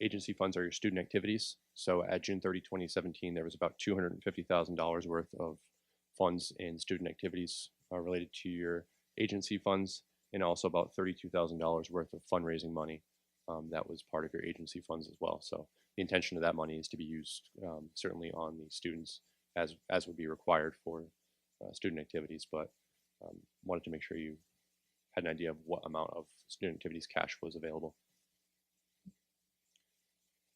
agency funds are your student activities. So at June 30, 2017, there was about $250,000 worth of funds in student activities related to your agency funds, and also about $32,000 worth of fundraising money that was part of your agency funds as well. So the intention of that money is to be used certainly on the students as would be required for student activities, but wanted to make sure you had an idea of what amount of student activities cash was available.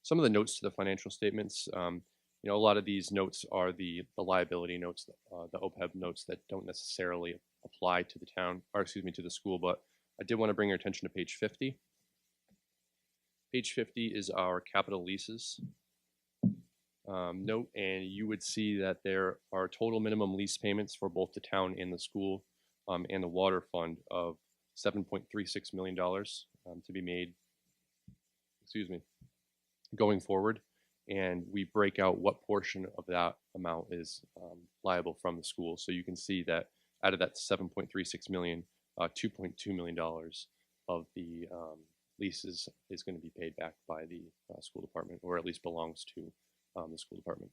Some of the notes to the financial statements, a lot of these notes are the liability notes, the OPEB notes that don't necessarily apply to the town, or excuse me, to the school, but I did want to bring your attention to page 50. Page 50 is our capital leases note, and you would see that there are total minimum lease payments for both the town and the school and the water fund of $7.36 million to be made, going forward. And we break out what portion of that amount is liable from the school. So you can see that out of that $7.36 million, $2.2 million of the leases is going to be paid back by the school department, or at least belongs to the school department.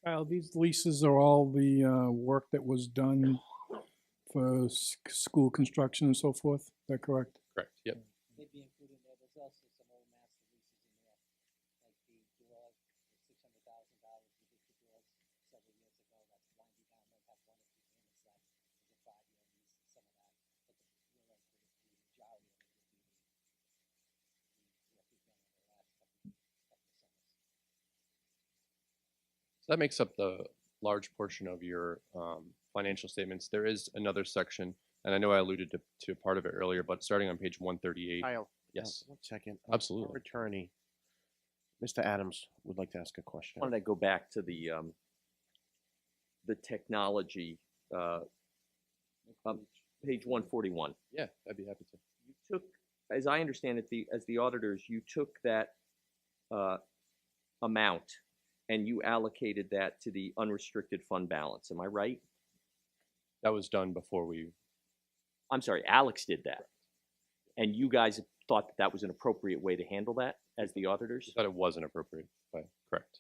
Kyle, these leases are all the work that was done for school construction and so forth. Is that correct? Correct. Yep. They'd be included in there. There's also some old master leases in there, like the door, $600,000 we did the doors several years ago. That's winding down. Might have one or two payments left. There's a 5-year lease, some of that. But the majority of it would be the work we've done over the last couple of summers. So that makes up the large portion of your financial statements. There is another section, and I know I alluded to part of it earlier, but starting on page 138. Kyle, Yes. 1 second. Absolutely. Our attorney, Mr. Adams, would like to ask a question. Wanted to go back to the technology, page 141. Yeah, I'd be happy to. You took, as I understand it, as the auditors, you took that amount and you allocated that to the unrestricted fund balance. Am I right? That was done before we. I'm sorry, Alex did that. And you guys thought that that was an appropriate way to handle that as the auditors? Thought it wasn't appropriate, but correct.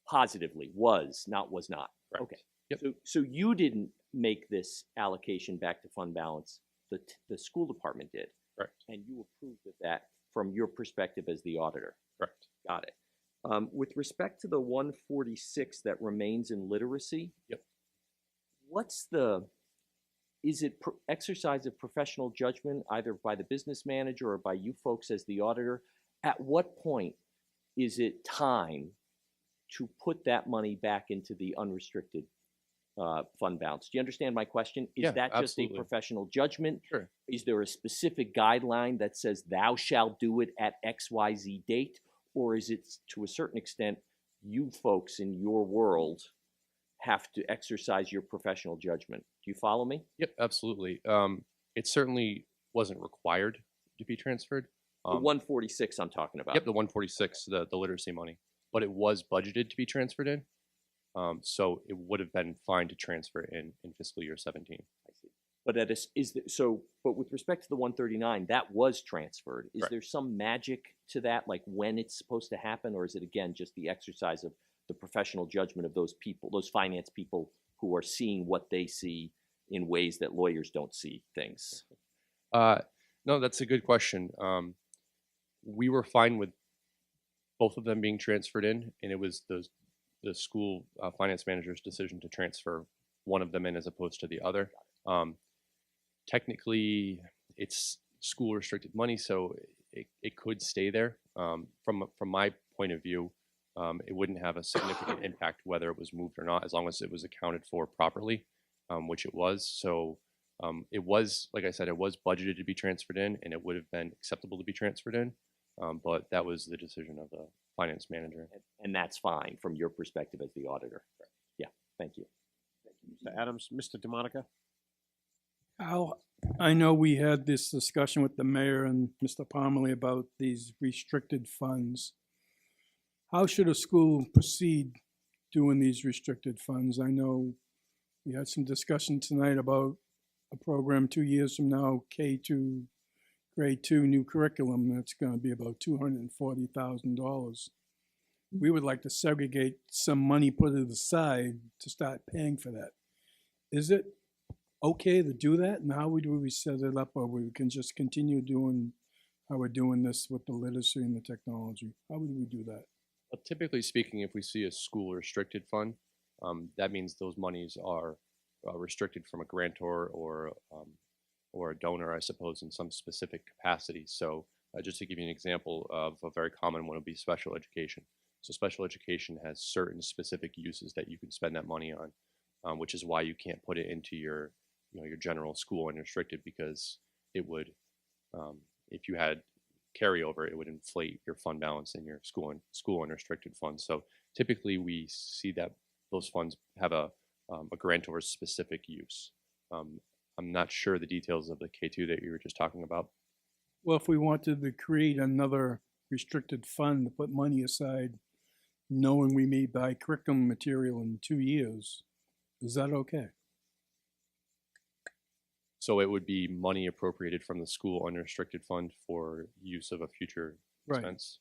Positively, was, not was not. Correct. Okay. Yep. So you didn't make this allocation back to fund balance. The school department did. Correct. And you approved of that from your perspective as the auditor. Correct. Got it. With respect to the 146 that remains in literacy, yep. Is it exercise of professional judgment either by the business manager or by you folks as the auditor? At what point is it time to put that money back into the unrestricted fund balance? Do you understand my question? Is Yeah, that just absolutely. a professional judgment? Sure. Is there a specific guideline that says thou shalt do it at XYZ date? Or is it, to a certain extent, you folks in your world have to exercise your professional judgment? Do you follow me? Yep, absolutely. It certainly wasn't required to be transferred. The 146 I'm talking about. Yep, the 146, the literacy money, but it was budgeted to be transferred in. So it would have been fine to transfer in fiscal year 17. I see. But but with respect to the 139, that was transferred. Is Correct. there some magic to that, like when it's supposed to happen, or is it again just the exercise of the professional judgment of those people, those finance people who are seeing what they see in ways that lawyers don't see things? No, that's a good question. We were fine with both of them being transferred in, and it was the school finance manager's decision to transfer one of them in as opposed to the other. Technically, it's school restricted money, so it could stay there. From my point of view, it wouldn't have a significant impact whether it was moved or not, as long as it was accounted for properly, which it was. So it was, like I said, it was budgeted to be transferred in, and it would have been acceptable to be transferred in. But that was the decision of the finance manager. And that's fine from your perspective as the auditor. Yeah, thank you. Mr. Adams, Mr. DeMonica? Al, I know we had this discussion with the mayor and Mr. Pomerly about these restricted funds. How should a school proceed doing these restricted funds? I know we had some discussion tonight about a program 2 years from now, K2, grade 2, new curriculum, that's going to be about $240,000. We would like to segregate some money, put it aside to start paying for that. Is it okay to do that? And how would we set it up, or we can just continue doing how we're doing this with the literacy and the technology? How would we do that? Well, typically speaking, if we see a school restricted fund, that means those monies are restricted from a grantor or a donor, I suppose, in some specific capacity. So just to give you an example of a very common one would be special education. So special education has certain specific uses that you can spend that money on, which is why you can't put it into your general school unrestricted, because it would, if you had carryover, it would inflate your fund balance in your school unrestricted fund. So typically we see that those funds have a grantor's specific use. I'm not sure the details of the K2 that you were just talking about. Well, if we wanted to create another restricted fund to put money aside, knowing we may buy curriculum material in 2 years, is that okay? So it would be money appropriated from the school unrestricted fund for use of a future expense.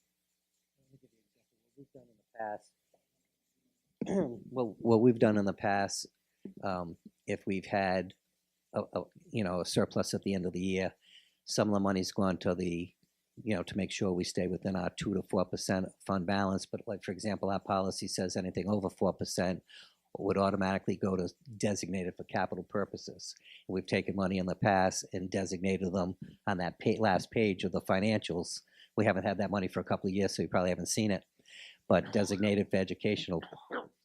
Well, what we've done in the past, if we've had a surplus at the end of the year, some of the money's gone to the, to make sure we stay within our 2 to 4% fund balance. But like, for example, our policy says anything over 4% would automatically go to designated for capital purposes. We've taken money in the past and designated them on that last page of the financials. We haven't had that money for a couple of years, so you probably haven't seen it. But designated for educational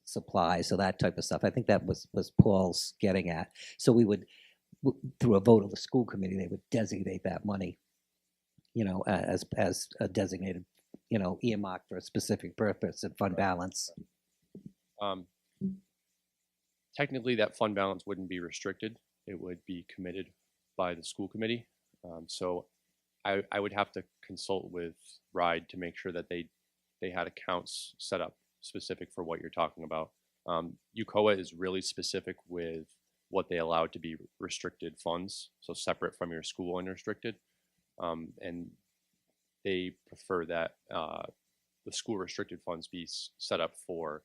supplies, so that type of stuff. I think that was Paul's getting at. So we would, through a vote of the school committee, they would designate that money, as a designated, earmarked for a specific purpose and fund balance. Technically, that fund balance wouldn't be restricted. It would be committed by the school committee. So I would have to consult with RIDE to make sure that they had accounts set up specific for what you're talking about. UCOA is really specific with what they allow to be restricted funds, so separate from your school unrestricted. And they prefer that the school restricted funds be set up for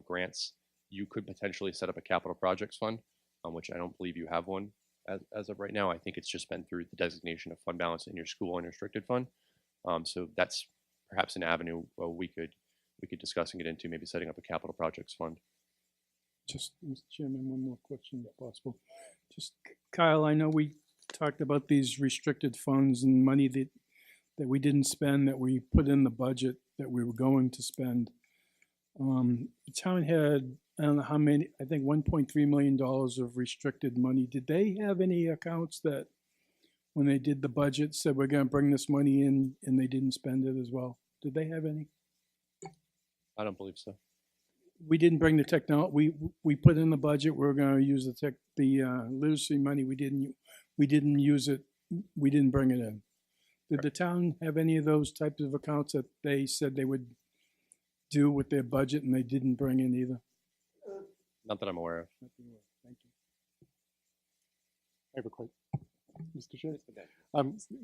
grants. You could potentially set up a capital projects fund, which I don't believe you have one as of right now. I think it's just been through the designation of fund balance in your school unrestricted fund. So that's perhaps an avenue we could discuss and get into, maybe setting up a capital projects fund. Just, Mr. Chairman, one more question if possible. Just, Kyle, I know we talked about these restricted funds and money that we didn't spend, that we put in the budget that we were going to spend. The town had, I don't know how many, I think $1.3 million of restricted money. Did they have any accounts that, when they did the budget, said we're going to bring this money in, and they didn't spend it as well? Did they have any? I don't believe so. We didn't bring the technology. We put in the budget. We're going to use the literacy money. We didn't use it. We didn't bring it in. Did the town have any of those types of accounts that they said they would do with their budget and they didn't bring in either? Not that I'm aware of. Thank you. I have a question. Mr. Chair.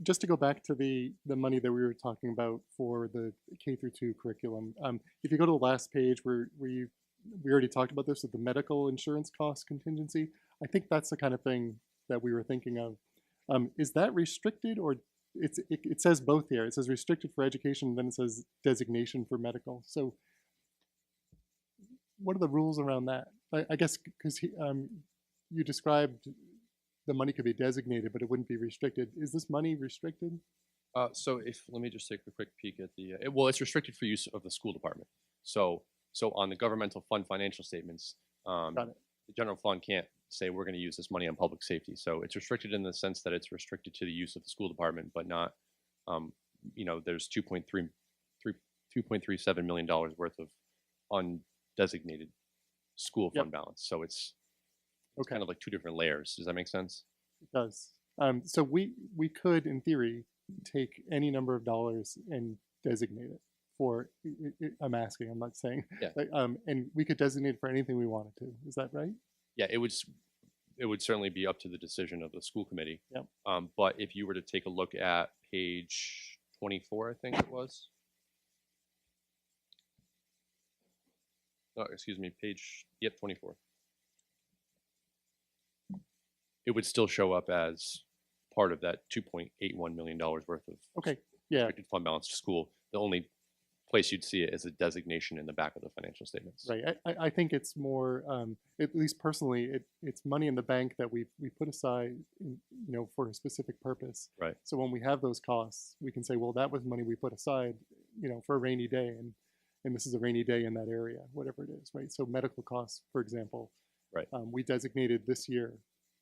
Just to go back to the money that we were talking about for the K-2 curriculum. If you go to the last page where we already talked about this with the medical insurance cost contingency, I think that's the kind of thing that we were thinking of. Is that restricted, or it says both here? It says restricted for education, and then it says designation for medical. So what are the rules around that? I guess because you described the money could be designated, but it wouldn't be restricted. Is this money restricted? So let me just take a quick peek at the, well, it's restricted for use of the school department. So on the governmental fund financial statements, Got it. the general fund can't say we're going to use this money on public safety. So it's restricted in the sense that it's restricted to the use of the school department, but not, there's $2.37 million worth of undesignated school Yep. fund balance. So it's Okay. kind of like two different layers. Does that make sense? It does. So we could, in theory, take any number of dollars and designate it for. I'm asking. I'm not saying. Yeah. And we could designate it for anything we wanted to. Is that right? Yeah, it would certainly be up to the decision of the school committee. Yep. But if you were to take a look at page 24, I think it was. Oh, excuse me, page 24. It would still show up as part of that $2.81 million worth of Okay. Yeah. restricted fund balance to school. The only place you'd see it is a designation in the back of the financial statements. Right. I think it's more, at least personally, it's money in the bank that we put aside, for a specific purpose. Right. So when we have those costs, we can say, well, that was money we put aside, for a rainy day, and this is a rainy day in that area, whatever it is, right? So medical costs, for example, Right. We designated this year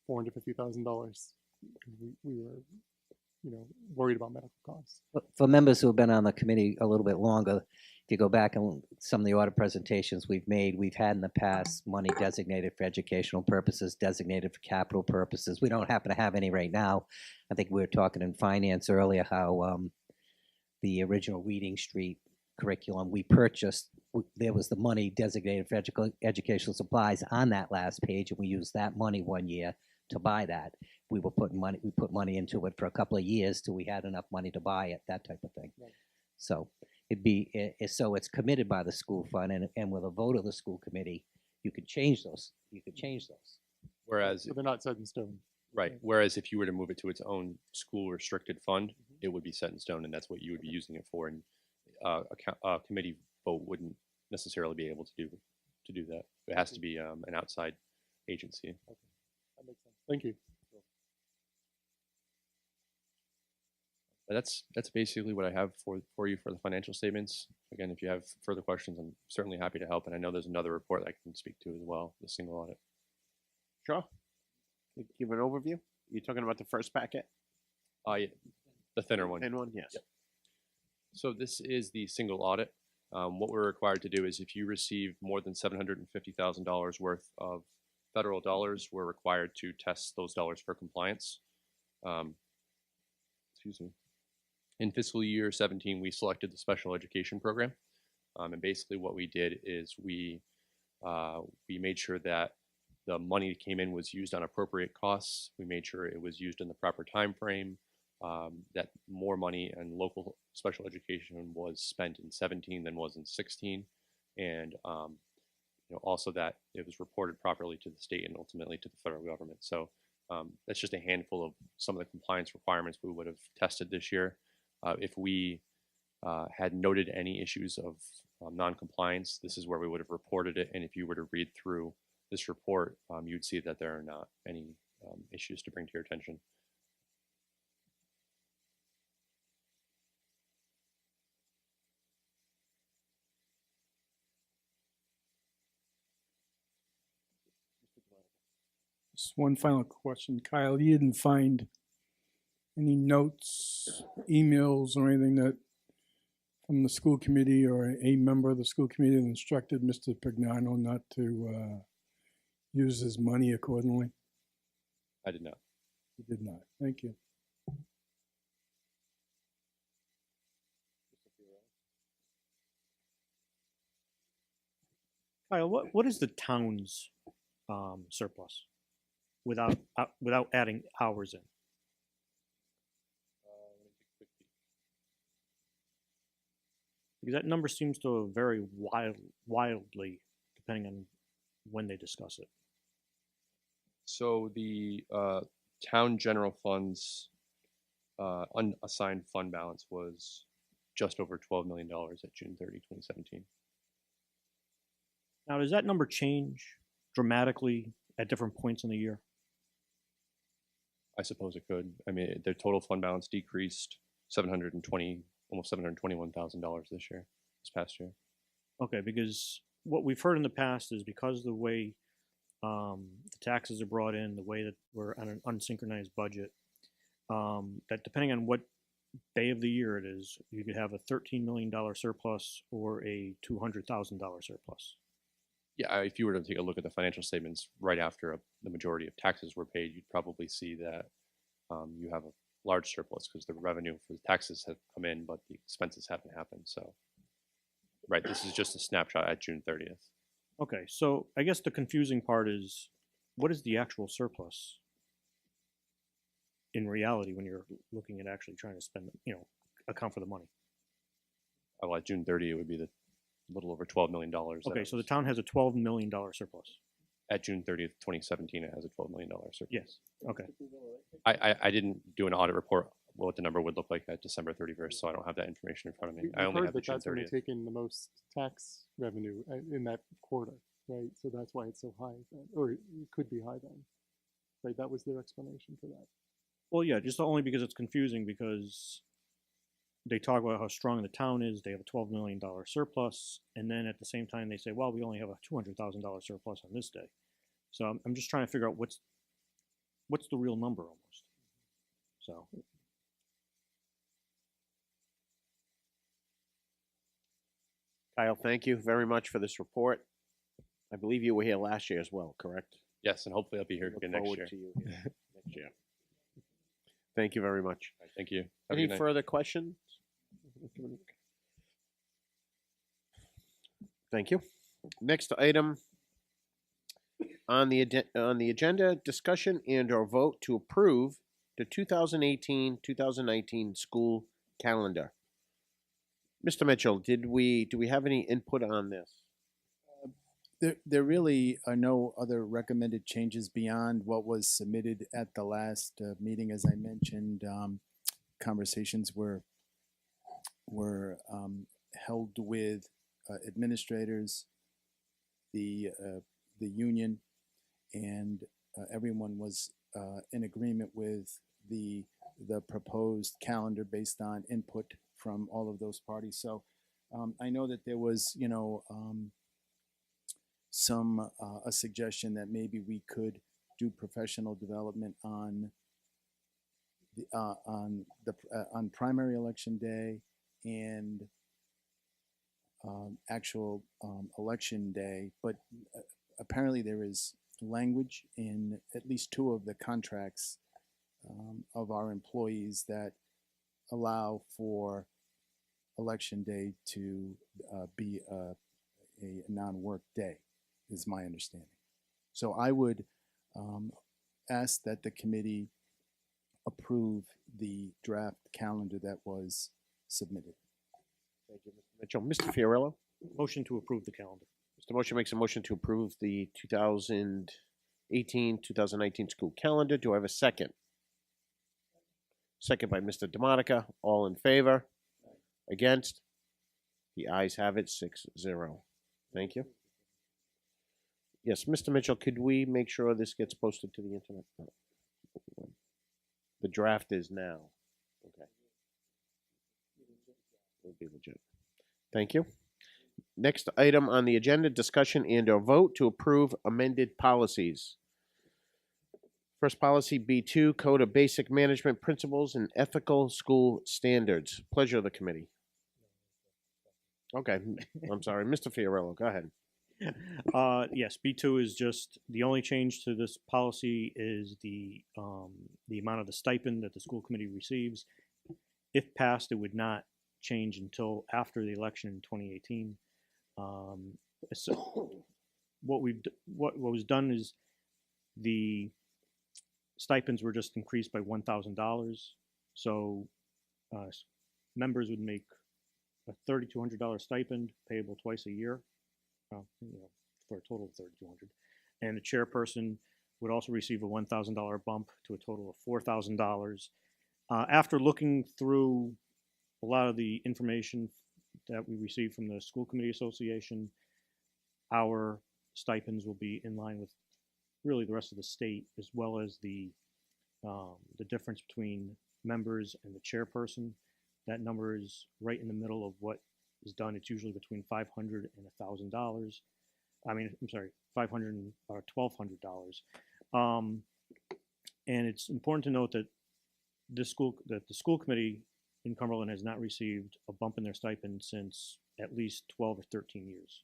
$450,000. We were, worried about medical costs. For members who have been on the committee a little bit longer, if you go back and some of the audit presentations we've made, we've had in the past money designated for educational purposes, designated for capital purposes. We don't happen to have any right now. I think we were talking in finance earlier how the original Reading Street curriculum we purchased, there was the money designated for educational supplies on that last page, and we used that money one year to buy that. We put money into it for a couple of years till we had enough money to buy it, that type of thing. Right. So so it's committed by the school fund, and with a vote of the school committee, you could change those. Whereas, So they're not set in stone. right. Whereas if you were to move it to its own school restricted fund, it would be set in stone, and that's what you would be using it for. And a committee vote wouldn't necessarily be able to do that. It has to be an outside agency. That makes sense. Thank you. But that's basically what I have for you for the financial statements. Again, if you have further questions, I'm certainly happy to help. And I know there's another report I can speak to as well, the single audit. Sure. Give an overview. You're talking about the first packet? Yeah, the thinner one. Thin one, yes. Yep. So this is the single audit. What we're required to do is if you receive more than $750,000 worth of federal dollars, we're required to test those dollars for compliance. Excuse me. In fiscal year 17, we selected the special education program. And basically what we did is we made sure that the money that came in was used on appropriate costs. We made sure it was used in the proper time frame, that more money and local special education was spent in 17 than was in 16. And also that it was reported properly to the state and ultimately to the federal government. So that's just a handful of some of the compliance requirements we would have tested this year. If we had noted any issues of non-compliance, this is where we would have reported it. And if you were to read through this report, you'd see that there are not any issues to bring to your attention. Just one final question. Kyle, you didn't find any notes, emails, or anything that from the school committee or a member of the school committee that instructed Mr. Pignano not to use his money accordingly? I did not. You did not. Thank you. Kyle, what is the town's surplus without adding hours in? Because that number seems to vary wildly depending on when they discuss it. So the town general fund's unassigned fund balance was just over $12 million at June 30, 2017. Now, does that number change dramatically at different points in the year? I suppose it could. I mean, their total fund balance decreased almost $721,000 this past year. Okay, because what we've heard in the past is because of the way the taxes are brought in, the way that we're on an unsynchronized budget, that depending on what day of the year it is, you could have a $13 million surplus or a $200,000 surplus. Yeah, if you were to take a look at the financial statements right after the majority of taxes were paid, you'd probably see that you have a large surplus because the revenue for the taxes have come in, but the expenses haven't happened. So, right, this is just a snapshot at June 30th. Okay, so I guess the confusing part is, what is the actual surplus in reality when you're looking at actually trying to spend, account for the money? Well, at June 30th, it would be the little over $12 million. Okay, so the town has a $12 million surplus. At June 30th, 2017, it has a $12 million surplus. Yes. Okay. I didn't do an audit report what the number would look like at December 31st, so I don't have that information in front of me. I only heard have the that June that's when they 30th. take in the most tax revenue in that quarter, right? So that's why it's so high, or it could be high then, right? That was their explanation for that. Well, yeah, just only because it's confusing because they talk about how strong the town is. They have a $12 million surplus. And then at the same time, they say, well, we only have a $200,000 surplus on this day. So I'm just trying to figure out what's the real number almost. So. Kyle, thank you very much for this report. I believe you were here last year as well, correct? Yes, and hopefully I'll be here Look again next forward year. to you here next year. Thank you very much. Thank you. Have a Any good night. further questions? Thank you. Next item on the agenda, discussion and/or vote to approve the 2018-2019 school calendar. Mr. Mitchell, do we have any input on this? There really are no other recommended changes beyond what was submitted at the last meeting. As I mentioned, conversations were held with administrators, the union, and everyone was in agreement with the proposed calendar based on input from all of those parties. So I know that there was, a suggestion that maybe we could do professional development on primary election day and actual election day, but apparently there is language in at least two of the contracts of our employees that allow for election day to be a non-work day, is my understanding. So I would ask that the committee approve the draft calendar that was submitted. Thank you, Mr. Mitchell. Mr. Fiorillo? Motion to approve the calendar. Mr. Motion makes a motion to approve the 2018-2019 school calendar. Do I have a second? Second by Mr. DeMonica. All in favor? Against? The ayes have it, 6-0. Thank you. Yes, Mr. Mitchell, could we make sure this gets posted to the internet? No. The draft is now. Okay. It'll be legit. Thank you. Next item on the agenda, discussion and/or vote to approve amended policies. First policy, B2, Code of Basic Management Principles and Ethical School Standards. Pleasure of the committee. Okay, I'm sorry. Mr. Fiorillo, go ahead. Yes, B2 is just, the only change to this policy is the amount of the stipend that the school committee receives. If passed, it would not change until after the election in 2018. So what was done is the stipends were just increased by $1,000. So members would make a $3,200 stipend payable twice a year, for a total of $3,200. And the chairperson would also receive a $1,000 bump to a total of $4,000. After looking through a lot of the information that we received from the School Committee Association, our stipends will be in line with really the rest of the state, as well as the difference between members and the chairperson. That number is right in the middle of what is done, it's usually between $500 and $1,000. I mean, I'm sorry, $500 or $1,200. And it's important to note that the school committee in Cumberland has not received a bump in their stipend since at least 12 or 13 years.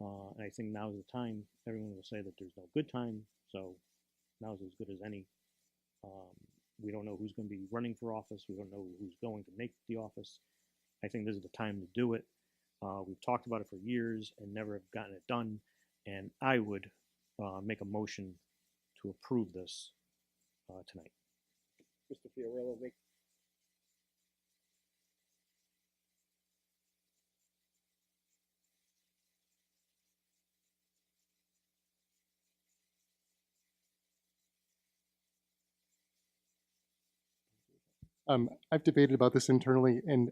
And I think now is the time. Everyone will say that there's no good time, so now is as good as any. We don't know who's going to be running for office. We don't know who's going to make the office. I think this is the time to do it. We've talked about it for years and never have gotten it done. And I would make a motion to approve this tonight. Mr. Fiorillo, make. I've debated about this internally, and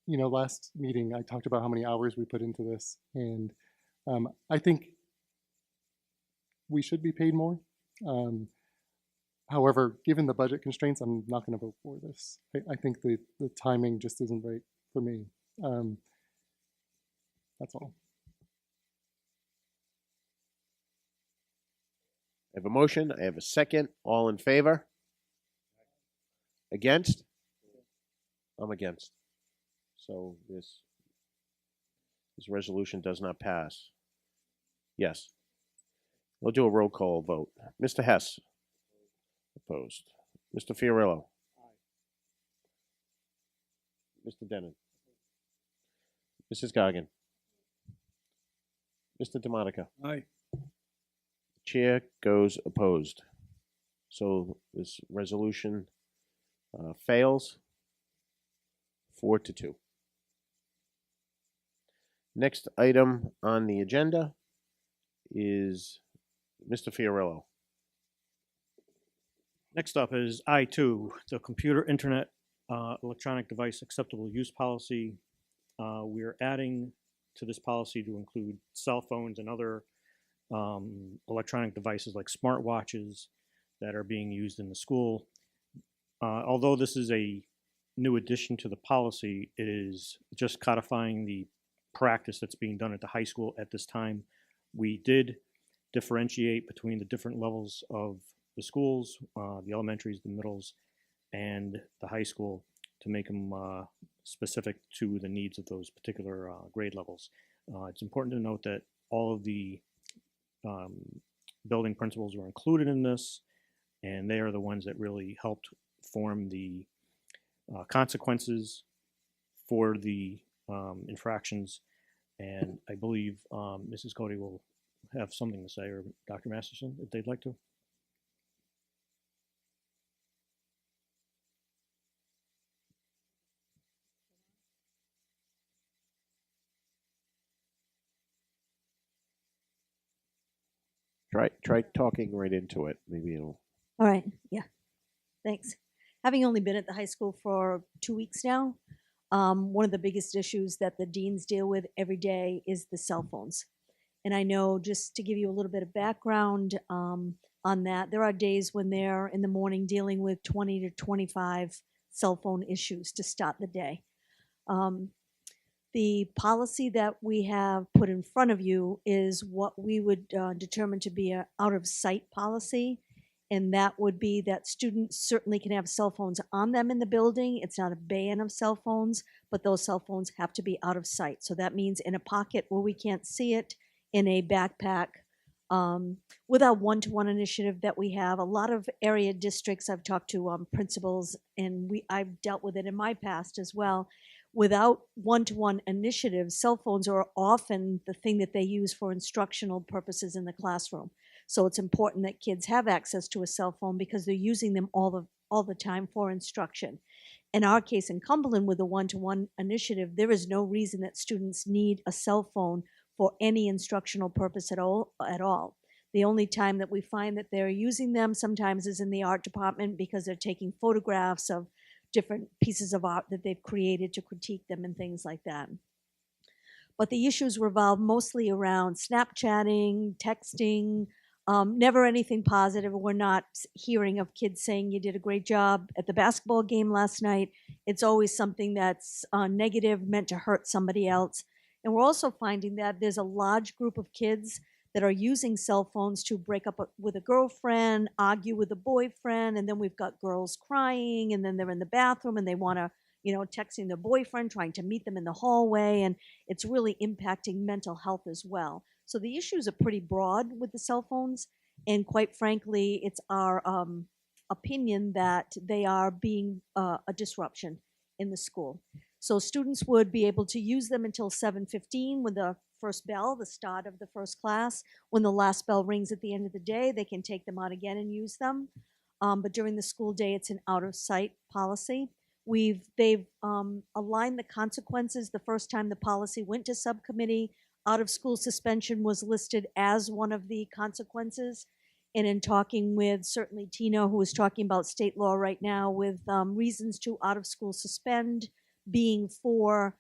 last meeting I talked about how many hours we put into this, and I think we should be paid more. However, given the budget constraints, I'm not going to vote for this. I think the timing just isn't right for me. That's all. I have a motion. I have a second. All in favor? Against? I'm against. So this resolution does not pass. Yes. We'll do a roll call vote. Mr. Hess? Opposed. Mr. Fiorillo? Mr. Denon? Mrs. Goggin? Mr. DeMonica? Aye. Chair goes opposed. So this resolution fails 4-2. Next item on the agenda is Mr. Fiorillo. Next up is I2, the Computer, Internet, Electronic Device Acceptable Use Policy. We're adding to this policy to include cell phones and other electronic devices like smartwatches that are being used in the school. Although this is a new addition to the policy, it is just codifying the practice that's being done at the high school at this time. We did differentiate between the different levels of the schools, the elementaries, the middles, and the high school to make them specific to the needs of those particular grade levels. It's important to note that all of the building principals were included in this, and they are the ones that really helped form the consequences for the infractions. And I believe Mrs. Cody will have something to say, or Dr. Masterson, if they'd like to. Try talking right into it. Maybe it'll. All right. Yeah. Thanks. Having only been at the high school for 2 weeks now, one of the biggest issues that the deans deal with every day is the cell phones. And I know, just to give you a little bit of background on that, there are days when they're in the morning dealing with 20 to 25 cell phone issues to start the day. The policy that we have put in front of you is what we would determine to be an out-of-sight policy, and that would be that students certainly can have cell phones on them in the building. It's not a ban of cell phones, but those cell phones have to be out of sight. So that means in a pocket where we can't see it, in a backpack. With our one-to-one initiative that we have, a lot of area districts, I've talked to principals, and I've dealt with it in my past as well. Without one-to-one initiatives, cell phones are often the thing that they use for instructional purposes in the classroom. So it's important that kids have access to a cell phone because they're using them all the time for instruction. In our case in Cumberland, with the one-to-one initiative, there is no reason that students need a cell phone for any instructional purpose at all. The only time that we find that they're using them sometimes is in the art department because they're taking photographs of different pieces of art that they've created to critique them and things like that. But the issues revolve mostly around Snapchatting, texting, Never anything positive. We're not hearing of kids saying you did a great job at the basketball game last night. It's always something that's negative, meant to hurt somebody else. And we're also finding that there's a large group of kids that are using cell phones to break up with a girlfriend, argue with a boyfriend, and then we've got girls crying, and then they're in the bathroom and they want to, texting their boyfriend, trying to meet them in the hallway, and it's really impacting mental health as well. So the issues are pretty broad with the cell phones, and quite frankly, it's our opinion that they are being a disruption in the school. So students would be able to use them until 7:15 with the first bell, the start of the first class. When the last bell rings at the end of the day, they can take them out again and use them. But during the school day, it's an out of sight policy. They've aligned the consequences. The first time the policy went to subcommittee, out of school suspension was listed as one of the consequences. And in talking with certainly Tina, who is talking about state law right now, with reasons to out of school suspend being for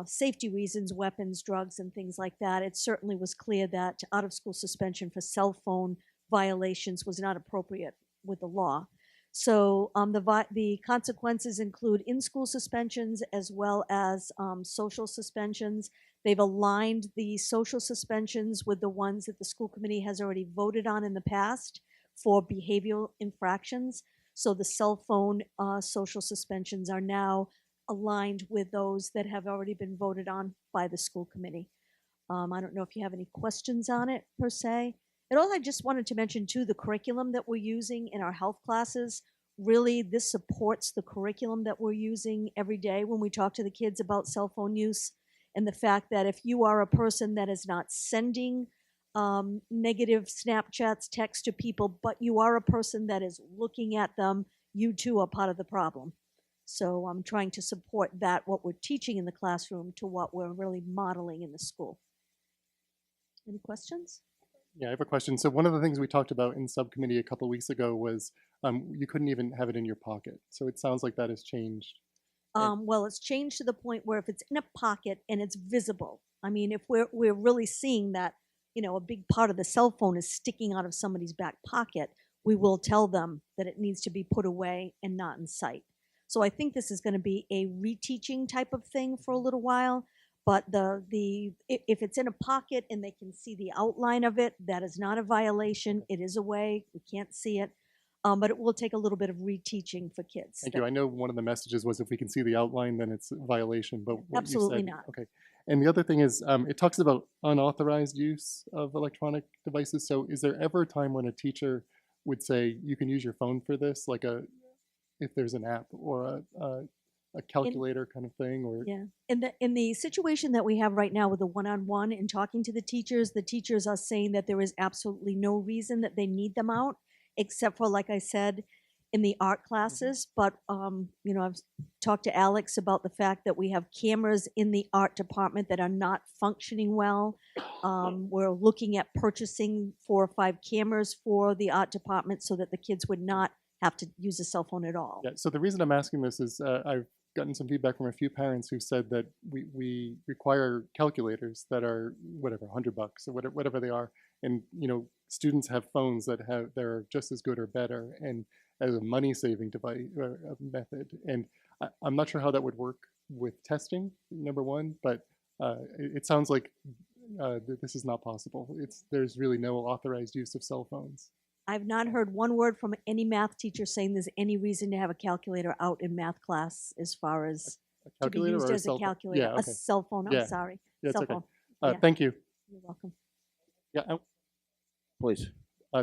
safety reasons, weapons, drugs, and things like that, it certainly was clear that out of school suspension for cell phone violations was not appropriate with the law. So the consequences include in-school suspensions as well as social suspensions. They've aligned the social suspensions with the ones that the school committee has already voted on in the past for behavioral infractions. So the cell phone social suspensions are now aligned with those that have already been voted on by the school committee. I don't know if you have any questions on it per se. And also, I just wanted to mention too, the curriculum that we're using in our health classes, really this supports the curriculum that we're using every day when we talk to the kids about cell phone use, and the fact that if you are a person that is not sending negative Snapchats, text to people, but you are a person that is looking at them, you too are part of the problem. So I'm trying to support that, what we're teaching in the classroom, to what we're really modeling in the school. Any questions? Yeah, I have a question. So one of the things we talked about in subcommittee a couple of weeks ago was you couldn't even have it in your pocket. So it sounds like that has changed. Well, it's changed to the point where if it's in a pocket and it's visible, I mean, if we're really seeing that, a big part of the cell phone is sticking out of somebody's back pocket, we will tell them that it needs to be put away and not in sight. So I think this is going to be a reteaching type of thing for a little while. But if it's in a pocket and they can see the outline of it, that is not a violation. It is away. We can't see it. But it will take a little bit of reteaching for kids. Thank you. I know one of the messages was if we can see the outline, then it's a violation. But what absolutely you said, not. Okay. And the other thing is, it talks about unauthorized use of electronic devices. So is there ever a time when a teacher would say you can use your phone for this, like if there's an app or a calculator kind of thing? Or yeah, in the situation that we have right now with the one-on-one and talking to the teachers are saying that there is absolutely no reason that they need them out, except for, like I said, in the art classes. But I've talked to Alex about the fact that we have cameras in the art department that are not functioning well. We're looking at purchasing 4 or 5 cameras for the art department so that the kids would not have to use a cell phone at all. Yeah, so the reason I'm asking this is I've gotten some feedback from a few parents who said that we require calculators that are whatever, $100 or whatever they are, and students have phones that are just as good or better, and as a money-saving device method. And I'm not sure how that would work with testing, number one, but it sounds like this is not possible. There's really no authorized use of cell phones. I've not heard one word from any math teacher saying there's any reason to have a calculator out in math class as far as to be used as a calculator. Yeah, okay. A cell phone, I'm sorry. Yeah, it's cell okay. phone. Yeah. Thank you. You're welcome. Yeah. Please.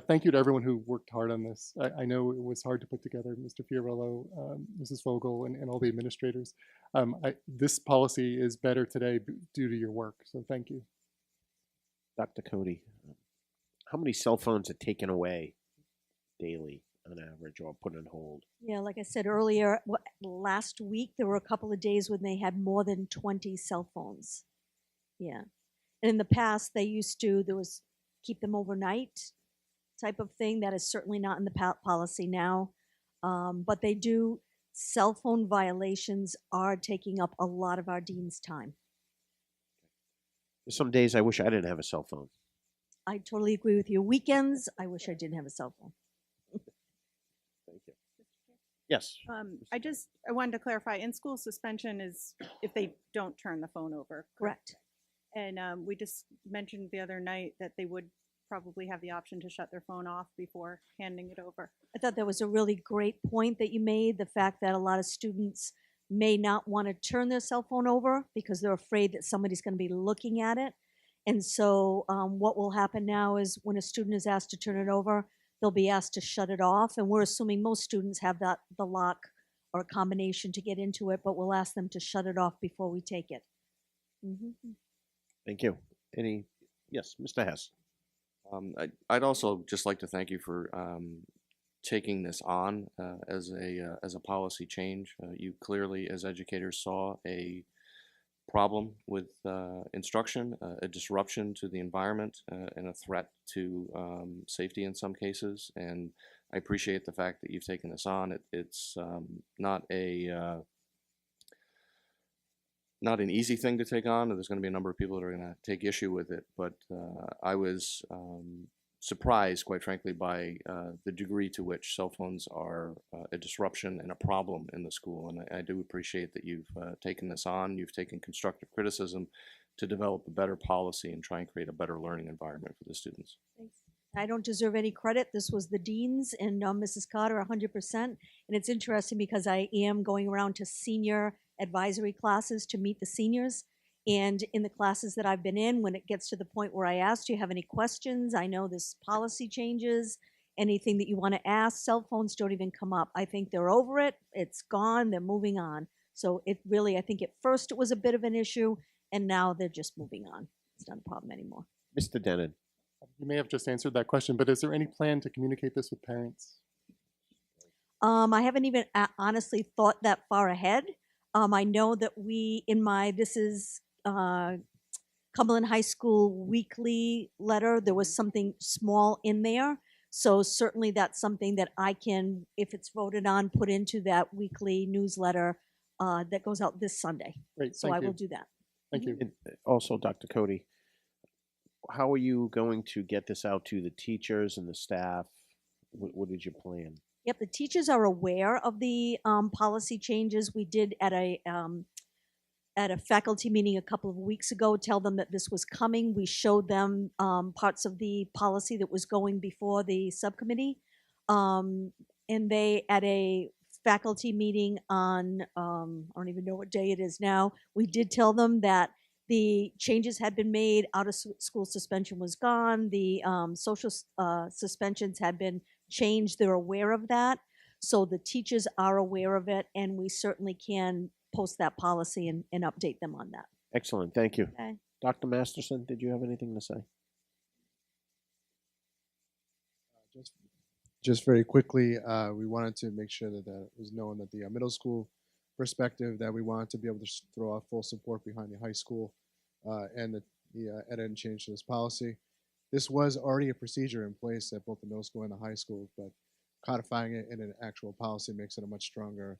Thank you to everyone who worked hard on this. I know it was hard to put together, Mr. Fiorillo, Mrs. Fogel, and all the administrators. This policy is better today due to your work, so thank you. Dr. Cody, how many cell phones are taken away daily on average or put on hold? Yeah, like I said earlier, last week there were a couple of days when they had more than 20 cell phones. Yeah. And in the past, there was keep them overnight type of thing. That is certainly not in the policy now. But cell phone violations are taking up a lot of our dean's time. There's some days I wish I didn't have a cell phone. I totally agree with you. Weekends, I wish I didn't have a cell phone. Thank you. Yes. I wanted to clarify, in-school suspension is if they don't turn the phone over. Correct. And we just mentioned the other night that they would probably have the option to shut their phone off before handing it over. I thought that was a really great point that you made, the fact that a lot of students may not want to turn their cell phone over because they're afraid that somebody's going to be looking at it. And so what will happen now is when a student is asked to turn it over, they'll be asked to shut it off. And we're assuming most students have the lock or a combination to get into it, but we'll ask them to shut it off before we take it. Mm-hmm. Thank you. Yes, Mr. Hess. I'd also just like to thank you for taking this on as a policy change. You clearly, as educators, saw a problem with instruction, a disruption to the environment, and a threat to safety in some cases. And I appreciate the fact that you've taken this on. It's not an easy thing to take on. There's going to be a number of people that are going to take issue with it, but I was surprised, quite frankly, by the degree to which cell phones are a disruption and a problem in the school. And I do appreciate that you've taken this on. You've taken constructive criticism to develop a better policy and try and create a better learning environment for the students. Thanks. I don't deserve any credit. This was the deans and Mrs. Carter 100%. And it's interesting because I am going around to senior advisory classes to meet the seniors. And in the classes that I've been in, when it gets to the point where I ask, do you have any questions? I know this policy changes, anything that you want to ask, cell phones don't even come up. I think they're over it. It's gone. They're moving on. So it really, I think at first it was a bit of an issue, and now they're just moving on. It's not a problem anymore. Mr. Denon. You may have just answered that question, but is there any plan to communicate this with parents? I haven't even honestly thought that far ahead. I know that this is Cumberland High School weekly letter, there was something small in there. So certainly that's something that I can, if it's voted on, put into that weekly newsletter that goes out this Sunday. Great, So I will do that. Thank you. And also, Dr. Cody, how are you going to get this out to the teachers and the staff? What is your plan? Yep, the teachers are aware of the policy changes. We did at a faculty meeting a couple of weeks ago tell them that this was coming. We showed them parts of the policy that was going before the subcommittee. And they, at a faculty meeting on, I don't even know what day it is now, we did tell them that the changes had been made, out of school suspension was gone, the social suspensions had been changed, they're aware of that. So the teachers are aware of it, and we certainly can post that policy and update them on that. Excellent, thank you. Okay. Dr. Masterson, did you have anything to say? Just very quickly, we wanted to make sure that it was known that the middle school perspective, that we wanted to be able to throw our full support behind the high school and the edit and change to this policy. This was already a procedure in place at both the middle school and the high school, but codifying it in an actual policy makes it a much stronger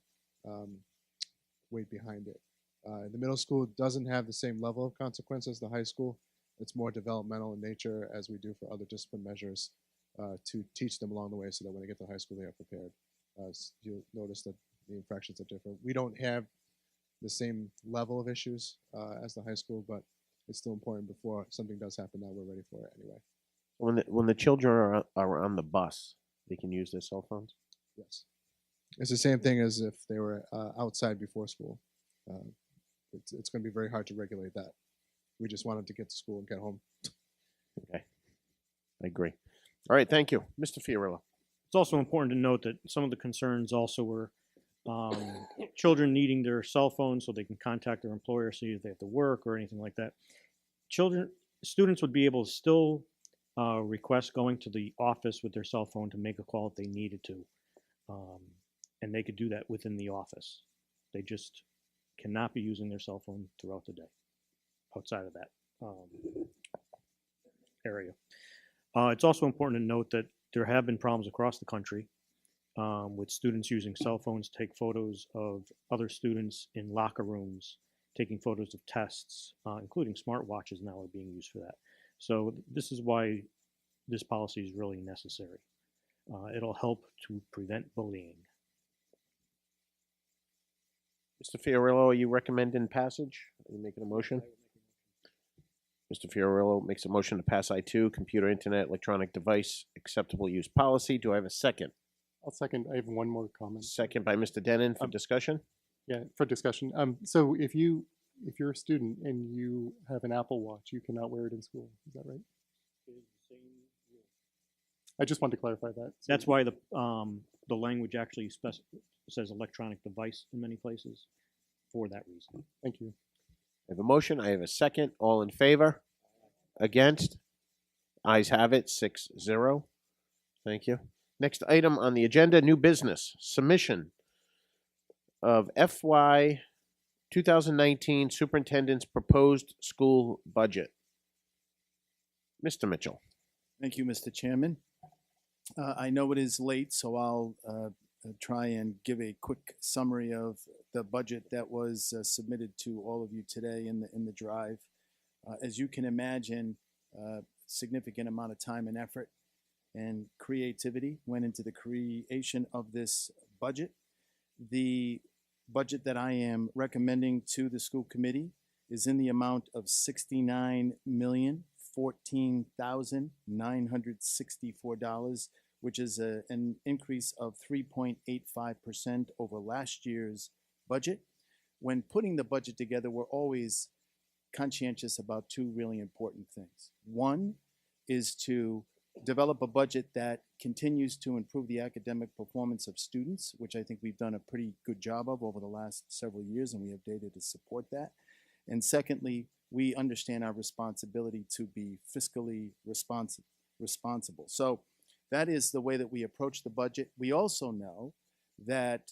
weight behind it. The middle school doesn't have the same level of consequence as the high school. It's more developmental in nature, as we do for other discipline measures, to teach them along the way so that when they get to high school, they are prepared. You'll notice that the infractions are different. We don't have the same level of issues as the high school, but it's still important before something does happen that we're ready for it anyway. When the children are on the bus, they can use their cell phones? Yes. It's the same thing as if they were outside before school. It's going to be very hard to regulate that. We just want them to get to school and get home. Okay, I agree. All right, thank you. Mr. Fiorillo. It's also important to note that some of the concerns also were children needing their cell phones so they can contact their employer, see if they have to work or anything like that. Students would be able to still request going to the office with their cell phone to make a call if they needed to. And they could do that within the office. They just cannot be using their cell phone throughout the day outside of that area. It's also important to note that there have been problems across the country with students using cell phones to take photos of other students in locker rooms, taking photos of tests, including smartwatches now are being used for that. So this is why this policy is really necessary. It'll help to prevent bullying. Mr. Fiorillo, are you recommending passage? Are you making a motion? Mr. Fiorillo makes a motion to pass I2, computer, internet, electronic device, acceptable use policy. Do I have a second? I'll second. I have one more comment. Second by Mr. Denon for discussion. Yeah, for discussion. So if you're a student and you have an Apple Watch, you cannot wear it in school. Is that right? I just wanted to clarify that. So That's why the language actually says electronic device in many places for that reason. Thank you. I have a motion. I have a second. All in favor? Against? Ayes have it, 6-0. Thank you. Next item on the agenda, new business. Submission of FY 2019 Superintendent's Proposed School Budget. Mr. Mitchell. Thank you, Mr. Chairman. I know it is late, so I'll try and give a quick summary of the budget that was submitted to all of you today in the drive. As you can imagine, significant amount of time and effort and creativity went into the creation of this budget. The budget that I am recommending to the school committee is in the amount of $69,014,964, which is an increase of 3.85% over last year's budget. When putting the budget together, we're always conscientious about two really important things. One is to develop a budget that continues to improve the academic performance of students, which I think we've done a pretty good job of over the last several years, and we have data to support that. And secondly, we understand our responsibility to be fiscally responsible. So that is the way that we approach the budget. We also know that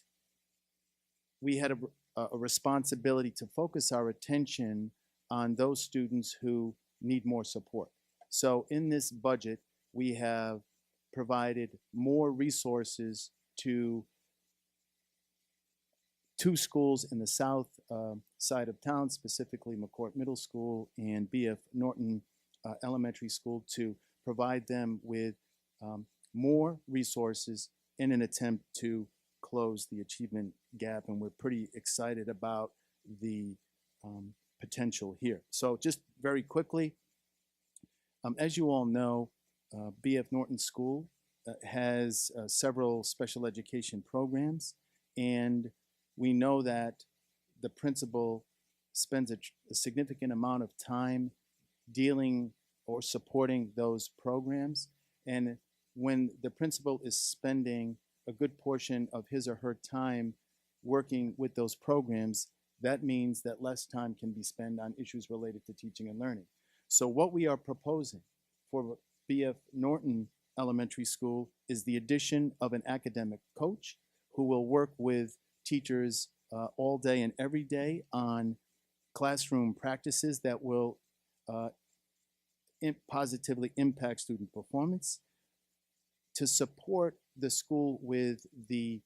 we had a responsibility to focus our attention on those students who need more support. So in this budget, we have provided more resources to two schools in the south side of town, specifically McCourt Middle School and BF Norton Elementary School, to provide them with more resources in an attempt to close the achievement gap. And we're pretty excited about the potential here. So just very quickly, as you all know, BF Norton School has several special education programs, and we know that the principal spends a significant amount of time dealing or supporting those programs. And when the principal is spending a good portion of his or her time working with those programs, that means that less time can be spent on issues related to teaching and learning. So what we are proposing for BF Norton Elementary School is the addition of an academic coach who will work with teachers all day and every day on classroom practices that will positively impact student performance, to support the school with the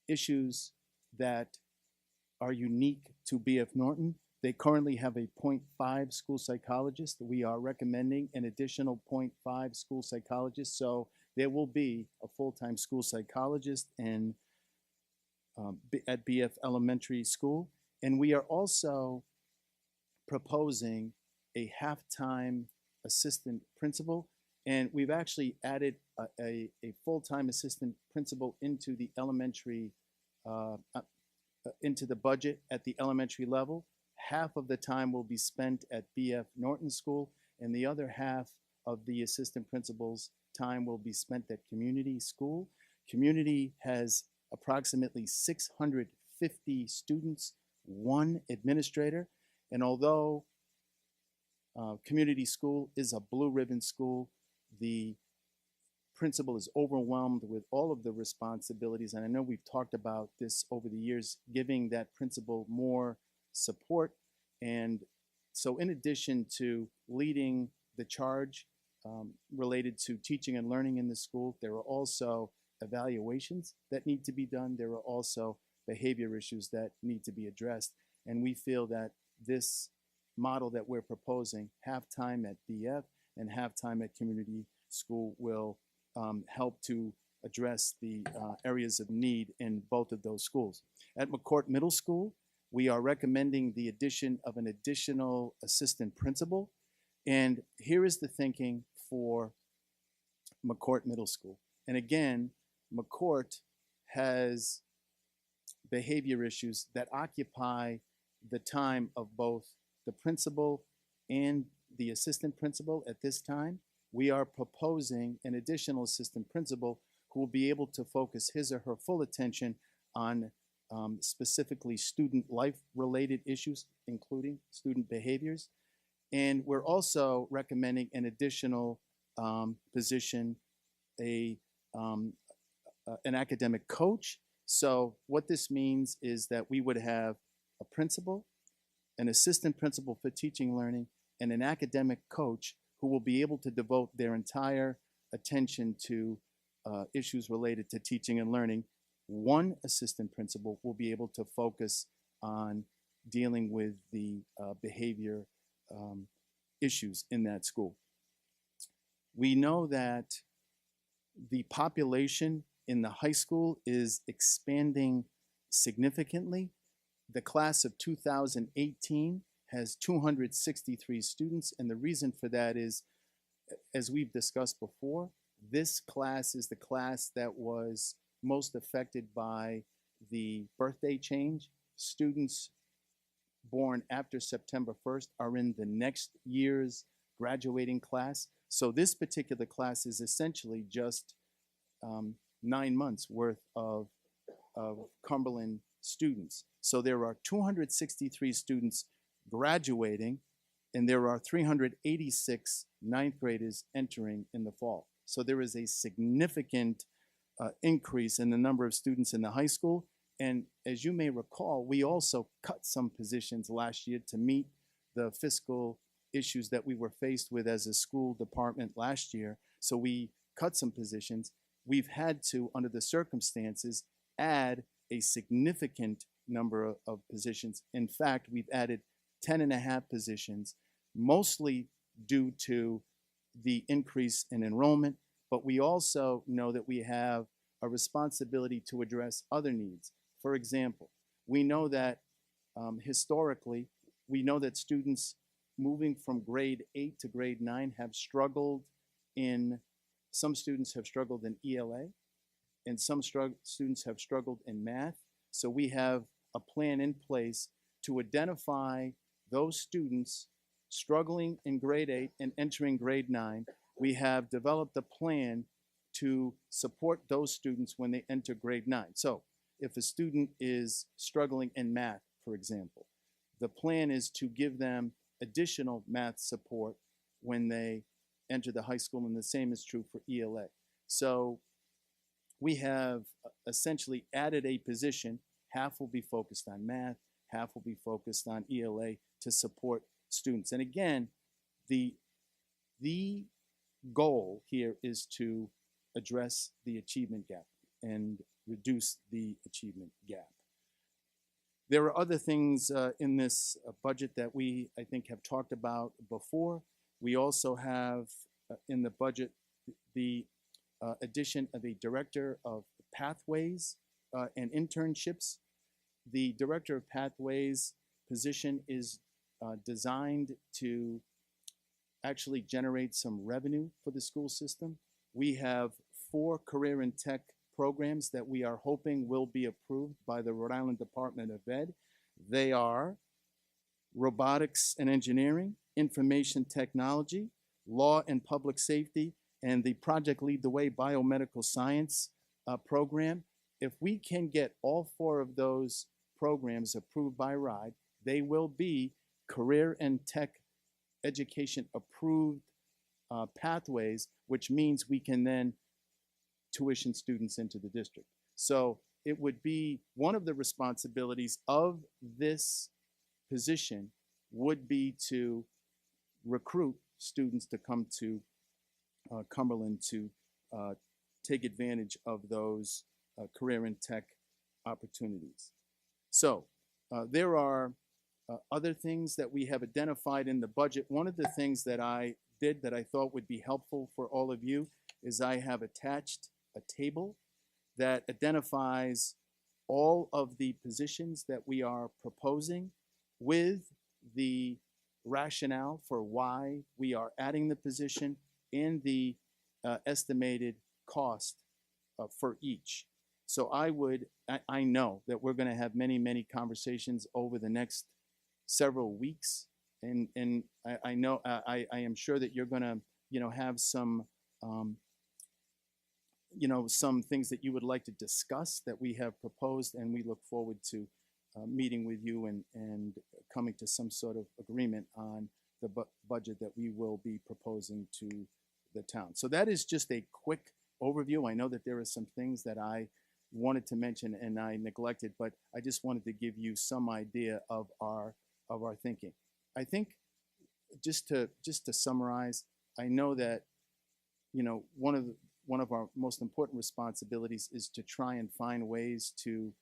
issues that are unique to BF Norton. They currently have a 0.5 school psychologist. We are recommending an additional 0.5 school psychologist. So there will be a full-time school psychologist at BF Elementary School. And we are also proposing a half-time assistant principal. And we've actually added a full-time assistant principal into the elementary, into the budget at the elementary level. Half of the time will be spent at BF Norton School, and the other half of the assistant principal's time will be spent at community school. Community has approximately 650 students, one administrator, and although community school is a blue ribbon school, the principal is overwhelmed with all of the responsibilities, and I know we've talked about this over the years, giving that principal more support. And so in addition to leading the charge related to teaching and learning in the school, there are also evaluations that need to be done. There are also behavior issues that need to be addressed. And we feel that this model that we're proposing, half-time at BF and half-time at community school, will help to address the areas of need in both of those schools. At McCourt Middle School, we are recommending the addition of an additional assistant principal. And here is the thinking for McCourt Middle School. And again, McCourt has behavior issues that occupy the time of both the principal and the assistant principal at this time. We are proposing an additional assistant principal who will be able to focus his or her full attention on specifically student life-related issues, including student behaviors. And we're also recommending an additional position, an academic coach. So what this means is that we would have a principal, an assistant principal for teaching learning, and an academic coach who will be able to devote their entire attention to issues related to teaching and learning. One assistant principal will be able to focus on dealing with the behavior issues in that school. We know that the population in the high school is expanding significantly. The class of 2018 has 263 students, and the reason for that is, as we've discussed before, this class is the class that was most affected by the birthday change. Students born after September 1st are in the next year's graduating class. So this particular class is essentially just 9 months worth of Cumberland students. So there are 263 students graduating, and there are 386 ninth graders entering in the fall. So there is a significant increase in the number of students in the high school. And as you may recall, we also cut some positions last year to meet the fiscal issues that we were faced with as a school department last year. So we cut some positions. We've had to, under the circumstances, add a significant number of positions. In fact, we've added 10.5 positions, mostly due to the increase in enrollment, but we also know that we have a responsibility to address other needs. For example, we know that historically, we know that students moving from grade 8 to grade 9 have struggled some students have struggled in ELA, and some students have struggled in math. So we have a plan in place to identify those students struggling in grade 8 and entering grade 9. We have developed a plan to support those students when they enter grade 9. So if a student is struggling in math, for example, the plan is to give them additional math support when they enter the high school, and the same is true for ELA. So we have essentially added a position. Half will be focused on math, half will be focused on ELA to support students. And again, the goal here is to address the achievement gap and reduce the achievement gap. There are other things in this budget that we, I think, have talked about before. We also have in the budget the addition of a director of pathways and internships. The director of pathways position is designed to actually generate some revenue for the school system. We have 4 career and tech programs that we are hoping will be approved by the Rhode Island Department of Ed. They are robotics and engineering, information technology, law and public safety, and the Project Lead the Way biomedical science program. If we can get all 4 of those programs approved by RIDE, they will be career and tech education approved pathways, which means we can then tuition students into the district. So it would be one of the responsibilities of this position would be to recruit students to come to Cumberland to take advantage of those career and tech opportunities. So there are other things that we have identified in the budget, one of the things that I did that I thought would be helpful for all of you is I have attached a table that identifies all of the positions that we are proposing with the rationale for why we are adding the position and the estimated cost for each. So I know that we're going to have many conversations over the next several weeks, and I know I am sure that you're going to have some some things that you would like to discuss that we have proposed, and we look forward to meeting with you and coming to some sort of agreement on the budget that we will be proposing to the town. So that is just a quick overview. I know that there are some things that I wanted to mention and I neglected, but I just wanted to give you some idea of our thinking. I think just to summarize, I know that one of our most important responsibilities is to try and find ways to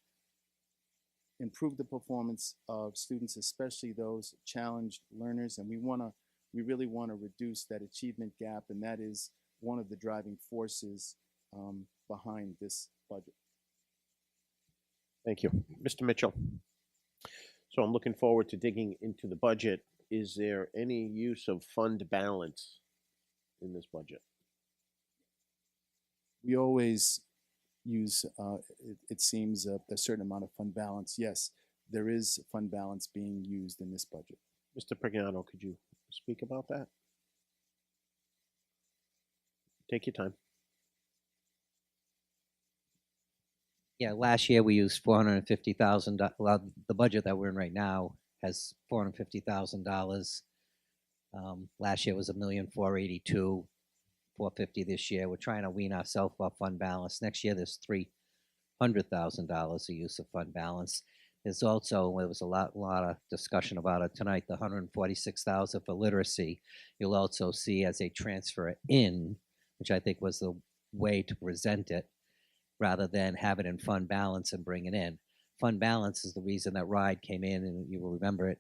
improve the performance of students, especially those challenged learners, and we really want to reduce that achievement gap, and that is one of the driving forces behind this budget. Thank you. Mr. Mitchell. So I'm looking forward to digging into the budget. Is there any use of fund balance in this budget? We always use, it seems, a certain amount of fund balance. Yes, there is fund balance being used in this budget. Mr. Pregnano, could you speak about that? Take your time. Yeah, last year we used $450,000. Well, the budget that we're in right now has $450,000. Last year was $1,482,000. 450 this year. We're trying to wean ourselves off fund balance. Next year, there's $300,000 of use of fund balance. There's also, there was a lot of discussion about it tonight, the $146,000 for literacy. You'll also see as a transfer in, which I think was the way to present it, rather than have it in fund balance and bring it in. Fund balance is the reason that RIDE came in, and you will remember it.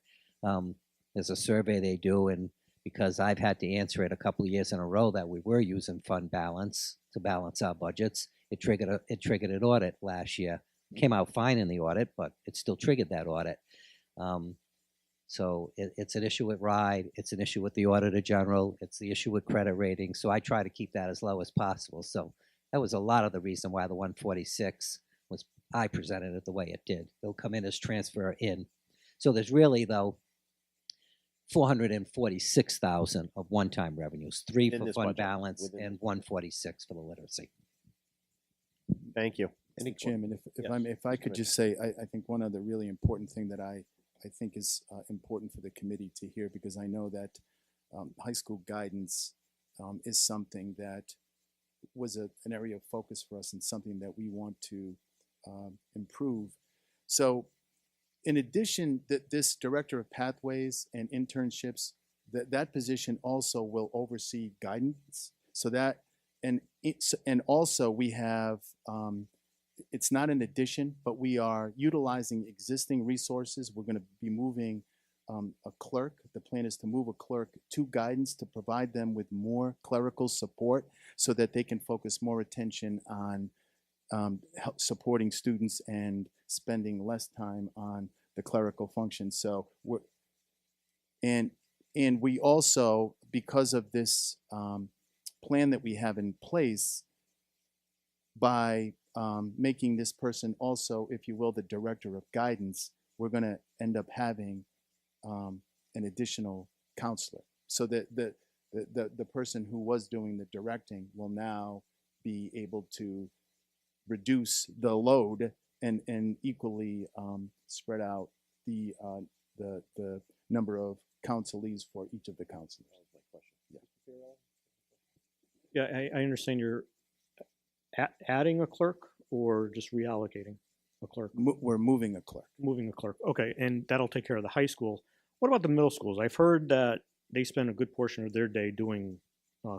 There's a survey they do, and because I've had to answer it a couple of years in a row that we were using fund balance to balance our budgets, it triggered an audit last year. It came out fine in the audit, but it still triggered that audit. So it's an issue with RIDE, it's an issue with the Auditor General, it's the issue with credit rating. So I try to keep that as low as possible. So that was a lot of the reason why the 146 was, I presented it the way it did. They'll come in as transfer in. So there's really, though, $446,000 of one-time revenues, $3 for fund balance and $146 for the literacy. Thank you. Mr. Chairman, if I could just say, I think one other really important thing that I think is important for the committee to hear, because I know that high school guidance is something that was an area of focus for us and something that we want to improve. So in addition, this Director of Pathways and Internships, that position also will oversee guidance. So that, and also we have, it's not an addition, but we are utilizing existing resources. We're going to be moving a clerk. The plan is to move a clerk to guidance to provide them with more clerical support so that they can focus more attention on supporting students and spending less time on the clerical function. So and we also, because of this plan that we have in place, by making this person also, if you will, the Director of Guidance, we're going to end up having an additional counselor. So that the person who was doing the directing will now be able to reduce the load and equally spread out the number of counselees for each of the counselors. Yeah, I understand you're adding a clerk or just reallocating a clerk? We're moving a clerk. Moving a clerk. Okay, and that'll take care of the high school. What about the middle schools? I've heard that they spend a good portion of their day doing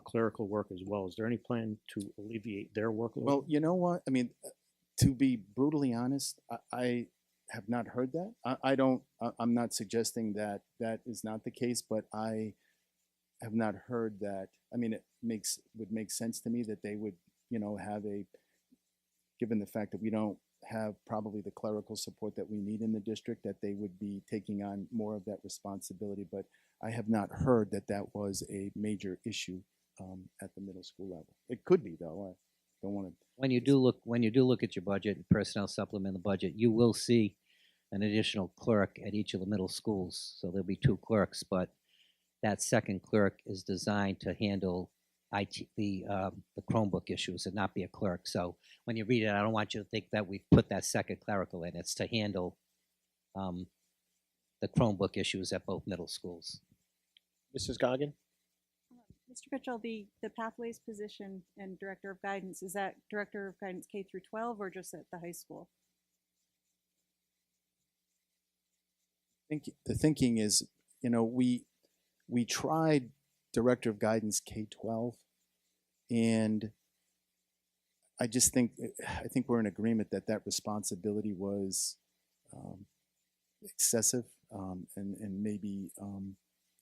clerical work as well. Is there any plan to alleviate their workload? Well, you know what? I mean, to be brutally honest, I have not heard that. I don't, I'm not suggesting that that is not the case, but I have not heard that. I mean, would make sense to me that they would, you know, have a, given the fact that we don't have probably the clerical support that we need in the district, that they would be taking on more of that responsibility. But I have not heard that that was a major issue at the middle school level. It could be though. I don't want to. When you do look at your budget, personnel supplement the budget, you will see an additional clerk at each of the middle schools. So there'll be 2 clerks, but that second clerk is designed to handle the Chromebook issues and not be a clerk. So when you read it, I don't want you to think that we put that second clerical in. It's to handle the Chromebook issues at both middle schools. Mrs. Goggin? Mr. Mitchell, the Pathways position and Director of Guidance, is that Director of Guidance K through 12 or just at the high school? The thinking is, you know, we tried Director of Guidance K-12, and I think we're in agreement that that responsibility was excessive and maybe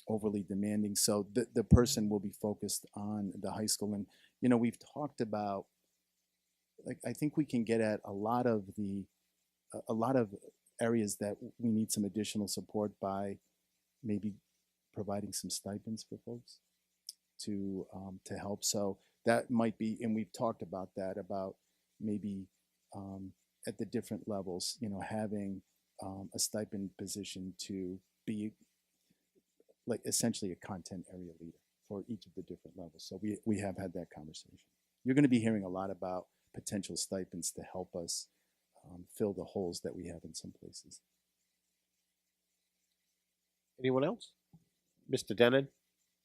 overly demanding. So the person will be focused on the high school. And, you know, we've talked about, like, I think we can get at a lot of areas that we need some additional support by maybe providing some stipends for folks to help. So that might be, and we've talked about that, about maybe at the different levels, you know, having a stipend position to be like essentially a content area leader for each of the different levels. So we have had that conversation. You're going to be hearing a lot about potential stipends to help us fill the holes that we have in some places. Anyone else? Mr. Denon?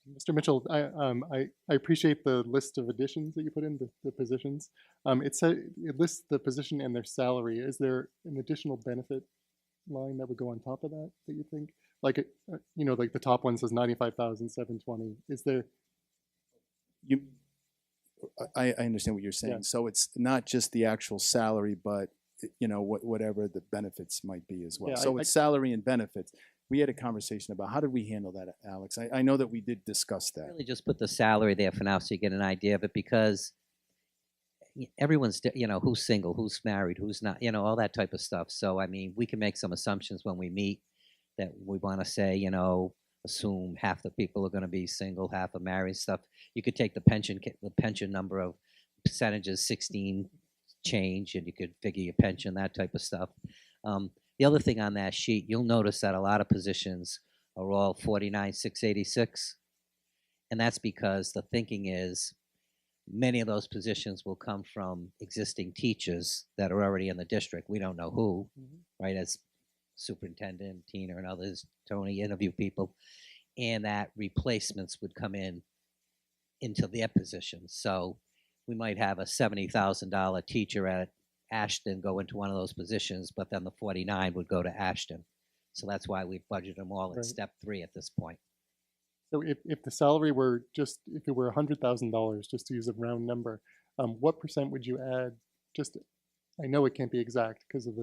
Mr. Mitchell, I appreciate the list of additions that you put in, the positions. It lists the position and their salary. Is there an additional benefit line that would go on top of that you think? Like, you know, like the top one says 95,720. Is there? I understand what you're saying. Yeah. So it's not just the actual salary, but, you know, whatever the benefits might be as well. Yeah, so it's salary and benefits. We had a conversation about how did we handle that, Alex? I know that we did discuss that. Really just put the salary there for now so you get an idea of it, because everyone's, you know, who's single, who's married, who's not, you know, all that type of stuff. So, I mean, we can make some assumptions when we meet that we want to say, you know, assume half the people are going to be single, half are married, stuff. You could take the pension number of percentages, 16 change, and you could figure your pension, that type of stuff. The other thing on that sheet, you'll notice that a lot of positions are all 49,686. And that's because the thinking is many of those positions will come from existing teachers that are already in the district. We don't know who, right? As superintendent, Tina and others, Tony, interview people, and that replacements would come into their positions. So we might have a $70,000 teacher at Ashton go into one of those positions, but then the 49 would go to Ashton. So that's why we've budgeted them all at step 3 at this point. So if the salary were just, if it were $100,000, just to use a round number, what percent would you add? Just, I know it can't be exact because of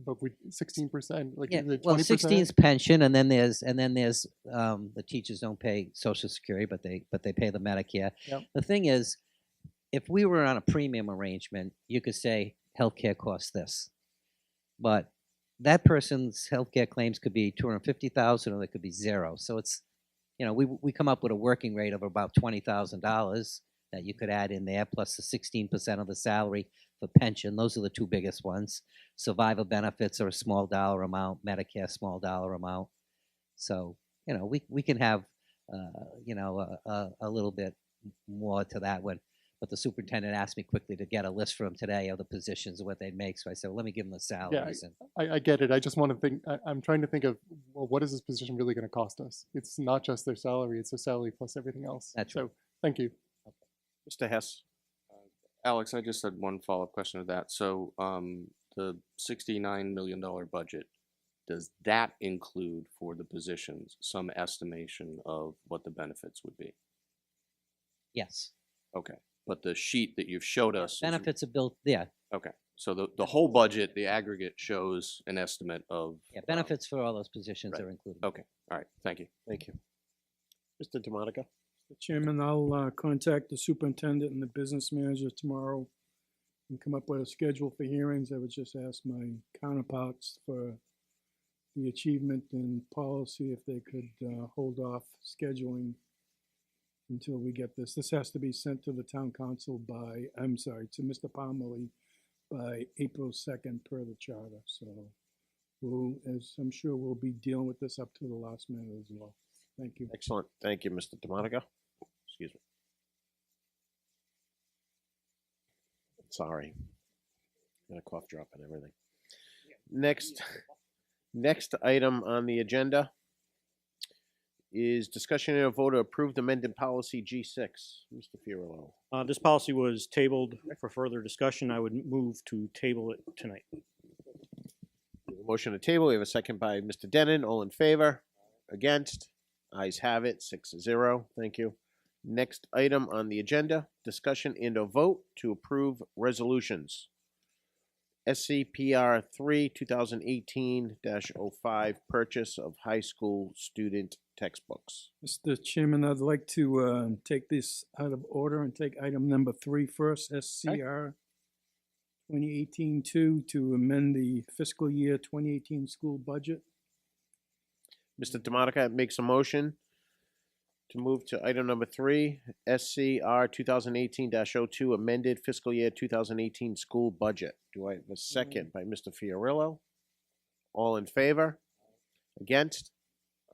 but would 16%, like, yeah, 20%? Well, 16 is pension, and then there's the teachers don't pay Social Security, but they pay the Medicare. Yep. The thing is, if we were on a premium arrangement, you could say healthcare costs this, but that person's healthcare claims could be $250,000 or they could be zero. So it's, you know, we come up with a working rate of about $20,000 that you could add in there, plus the 16% of the salary for pension. Those are the 2 biggest ones. Survivor benefits are a small dollar amount, Medicare small dollar amount. So, you know, we can have, you know, a little bit more to that one. But the superintendent asked me quickly to get a list for him today of the positions and what they'd make. So I said, well, let me give him the salaries. Yeah, I get it. I just want to think, I'm trying to think of, well, what is this position really going to cost us? It's not just their salary, it's their salary plus everything else. That's so right. Thank you. Mr. Hess? Alex, I just had one follow-up question to that. So the $69 million budget, does that include for the positions some estimation of what the benefits would be? Yes. Okay. But the sheet that you've showed us, benefits are built. Yeah, Okay, so the whole budget, the aggregate shows an estimate of. Yeah, benefits for all those positions right. are included. Okay, all right, thank you. Thank you. Mr. DeMonica? Mr. Chairman, I'll contact the superintendent and the business manager tomorrow and come up with a schedule for hearings. I would just ask my counterparts for the achievement and policy if they could hold off scheduling until we get this. This has to be sent to the town council by, I'm sorry, to Mr. Palmerly by April 2nd per the charter. So we'll, as I'm sure we'll be dealing with this up to the last minute as well. Thank you. Excellent. Thank you, Mr. DeMonica. Excuse me. Sorry. Got a cough drop and everything. Next item on the agenda is discussion and a vote to approve the amended policy G6. Mr. Fiorillo. This policy was tabled for further discussion. I would move to table it tonight. Motion to table. We have a second by Mr. Denon. All in favor? Against? Ayes have it. 6-0. Thank you. Next item on the agenda, discussion and a vote to approve resolutions. SCPR 3 2018-05 purchase of high school student textbooks. Mr. Chairman, I'd like to take this out of order and take item number 3 first, SCR 2018-2, to amend the fiscal year 2018 school budget. Mr. DeMonica makes a motion to move to item number 3, SCR 2018-02, amended fiscal year 2018 school budget. Do I have a second by Mr. Fiorillo? All in favor? Against?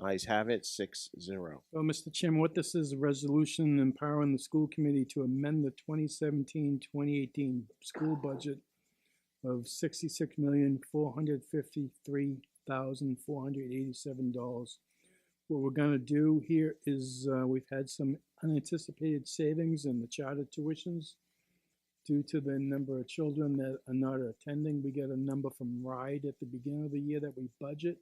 Ayes have it, 6-0. So, Mr. Chairman, what this is, a resolution empowering the school committee to amend the 2017-2018 school budget of $66,453,487. What we're going to do here is we've had some unanticipated savings in the charter tuitions due to the number of children that are not attending. We get a number from RIDE at the beginning of the year that we budget,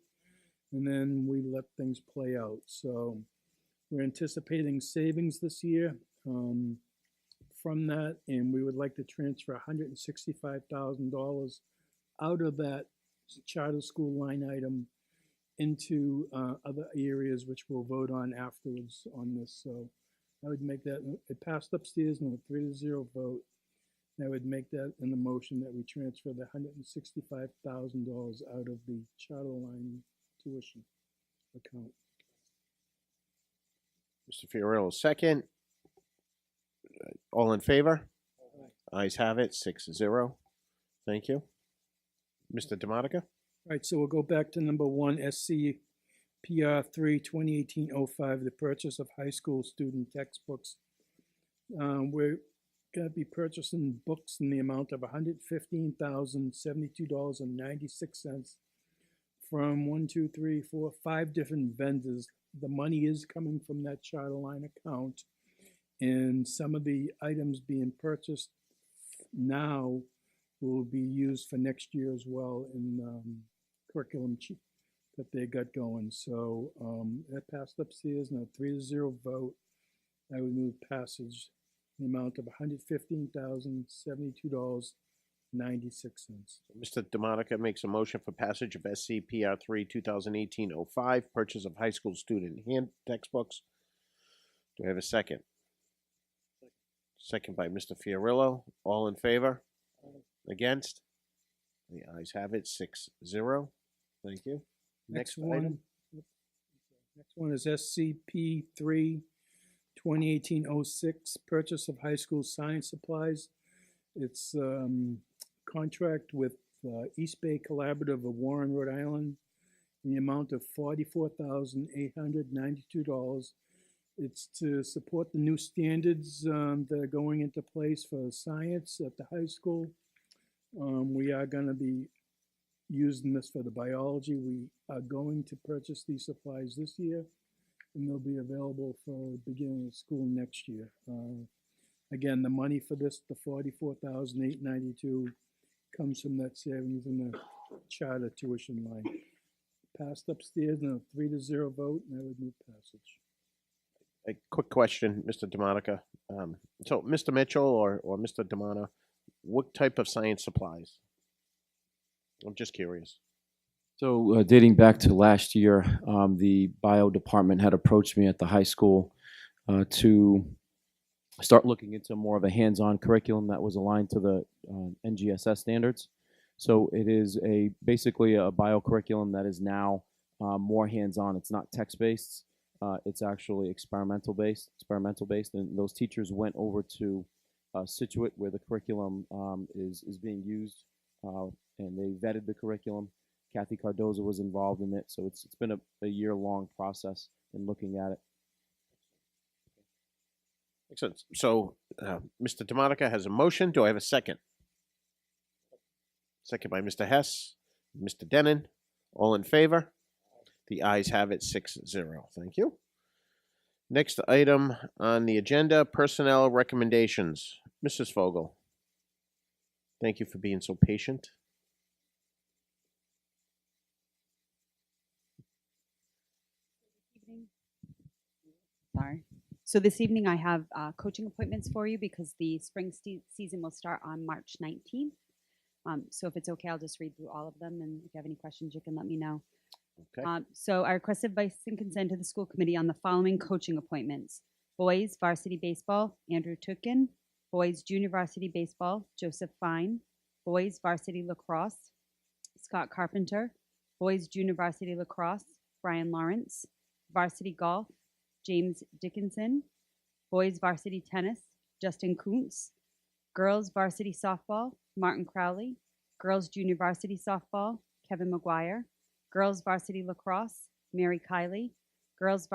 and then we let things play out. So we're anticipating savings this year from that, and we would like to transfer $165,000 out of that charter school line item into other areas, which we'll vote on afterwards on this. So I would make that, it passed upstairs in a 3-0 vote. I would make that in the motion that we transfer the $165,000 out of the charter line tuition account. Mr. Fiorillo, second. All in favor? Ayes have it, 6-0. Thank you. Mr. DeMonica? Right, so we'll go back to number 1, SCPR 3 2018-05, the purchase of high school student textbooks. We're going to be purchasing books in the amount of $115,072.96 from 5 different vendors. The money is coming from that charter line account, and some of the items being purchased now will be used for next year as well in curriculum that they got going. So that passed upstairs in a 3-0 vote. I would move passage in the amount of $115,072.96. Mr. DeMonica makes a motion for passage of SCPR 3 2018-05, purchase of high school student hand textbooks. Do I have a second? Second by Mr. Fiorillo. All in favor? Against? The ayes have it, 6-0. Thank you. Next item. Next one is SCP 3 2018-06, purchase of high school science supplies. It's contract with East Bay Collaborative of Warren, Rhode Island, in the amount of $44,892. It's to support the new standards that are going into place for science at the high school. We are going to be using this for the biology. We are going to purchase these supplies this year, and they'll be available for beginning of school next year. Again, the money for this, the $44,892, comes from that savings in the charter tuition line. Passed upstairs in a 3-0 vote, and I would move passage. A quick question, Mr. DeMonica. So Mr. Mitchell or Mr. DeMona, what type of science supplies? I'm just curious. So dating back to last year, the bio department had approached me at the high school to start looking into more of a hands-on curriculum that was aligned to the NGSS standards. So it is basically a bio curriculum that is now more hands-on. It's not text-based. It's actually experimental based, and those teachers went over to Situate, where the curriculum is being used, and they vetted the curriculum. Kathy Cardozo was involved in it, so it's been a year-long process in looking at it. Excellent. So, Mr. DeMonica has a motion. Do I have a second? Second by Mr. Hess. Mr. Denon, all in favor? The ayes have it, 6-0. Thank you. Next item on the agenda, personnel recommendations. Mrs. Fogel, thank you for being so patient. Sorry. So this evening I have coaching appointments for you because the spring season will start on March 19th. So if it's okay, I'll just read through all of them, and if you have any questions, you can let me know. Okay. So I requested advice and consent to the school committee on the following coaching appointments. Boys varsity baseball, Andrew Tukin. Boys junior varsity baseball, Joseph Fine. Boys varsity lacrosse, Scott Carpenter. Boys junior varsity lacrosse, Brian Lawrence. Varsity golf, James Dickinson. Boys varsity tennis, Justin Kuntz. Girls varsity softball, Martin Crowley. Girls junior varsity softball, Kevin McGuire. Girls varsity lacrosse, Mary Kiley. Girls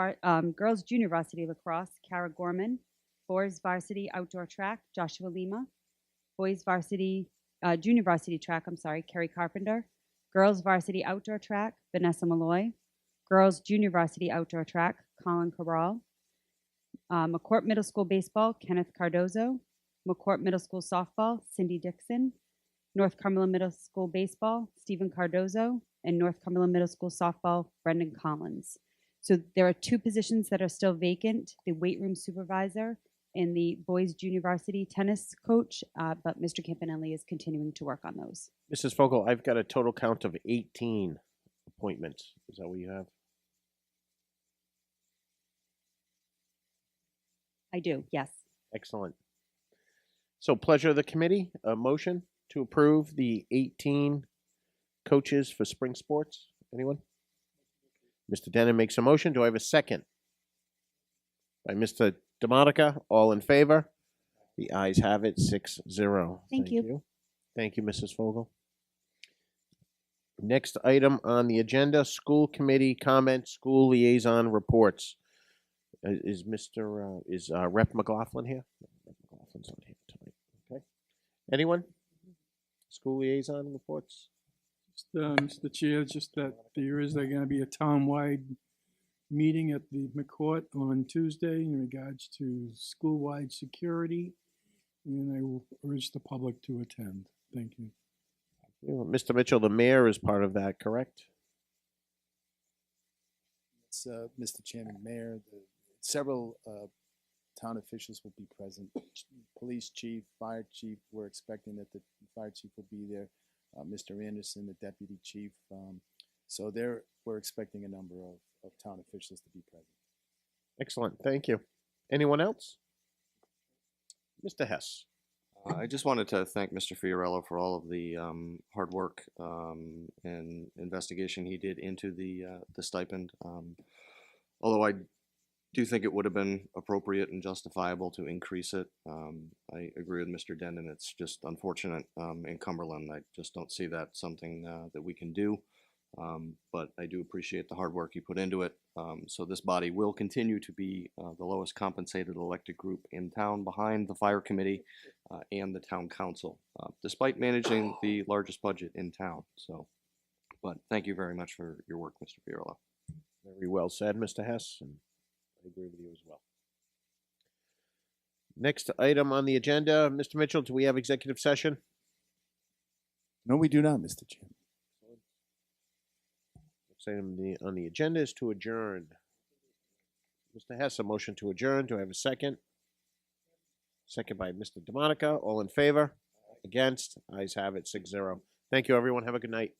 junior varsity lacrosse, Kara Gorman. Boys varsity outdoor track, Joshua Lima. Boys varsity, junior varsity track, Kerry Carpenter. Girls varsity outdoor track, Vanessa Malloy. Girls junior varsity outdoor track, Colin Cabral. McCourt Middle School baseball, Kenneth Cardozo. McCourt Middle School softball, Cindy Dixon. North Cumberland Middle School baseball, Stephen Cardozo. And North Cumberland Middle School softball, Brendan Collins. So there are 2 positions that are still vacant, the weight room supervisor and the boys junior varsity tennis coach, but Mr. Campanelli is continuing to work on those. Mrs. Fogel, I've got a total count of 18 appointments. Is that what you have? I do, yes. Excellent. So pleasure of the committee, a motion to approve the 18 coaches for spring sports. Anyone? Mr. Denon makes a motion. Do I have a second? By Mr. DeMonica. All in favor? The ayes have it, 6-0. Thank you. Thank you, Mrs. Fogel. Next item on the agenda, school committee comments, school liaison reports. Is Rep. McLaughlin here? Rep. McLaughlin's not here tonight. Okay. Anyone? School liaison reports? Mr. Chair, just that there is going to be a town-wide meeting at the McCourt on Tuesday in regards to school-wide security, and I will urge the public to attend. Thank you. Mr. Mitchell, the mayor is part of that, correct? It's, Mr. Chairman, Mayor, several town officials will be present. Police chief, fire chief, we're expecting that the fire chief will be there. Mr. Anderson, the deputy chief. So we're expecting a number of town officials to be present. Excellent, thank you. Anyone else? Mr. Hess. I just wanted to thank Mr. Fiorello for all of the hard work and investigation he did into the stipend. Although I do think it would have been appropriate and justifiable to increase it. I agree with Mr. Denon. It's just unfortunate in Cumberland. I just don't see that something that we can do. But I do appreciate the hard work he put into it. So this body will continue to be the lowest compensated elected group in town, behind the fire committee and the town council, despite managing the largest budget in town. So, but thank you very much for your work, Mr. Fiorello. Very well said, Mr. Hess, and I agree with you as well. Next item on the agenda, Mr. Mitchell, do we have executive session? No, we do not, Mr. Chairman. Next item on the agenda is to adjourn. Mr. Hess, a motion to adjourn. Do I have a second? Second by Mr. DeMonica. All in favor? Against? Ayes have it, 6-0. Thank you, everyone. Have a good night.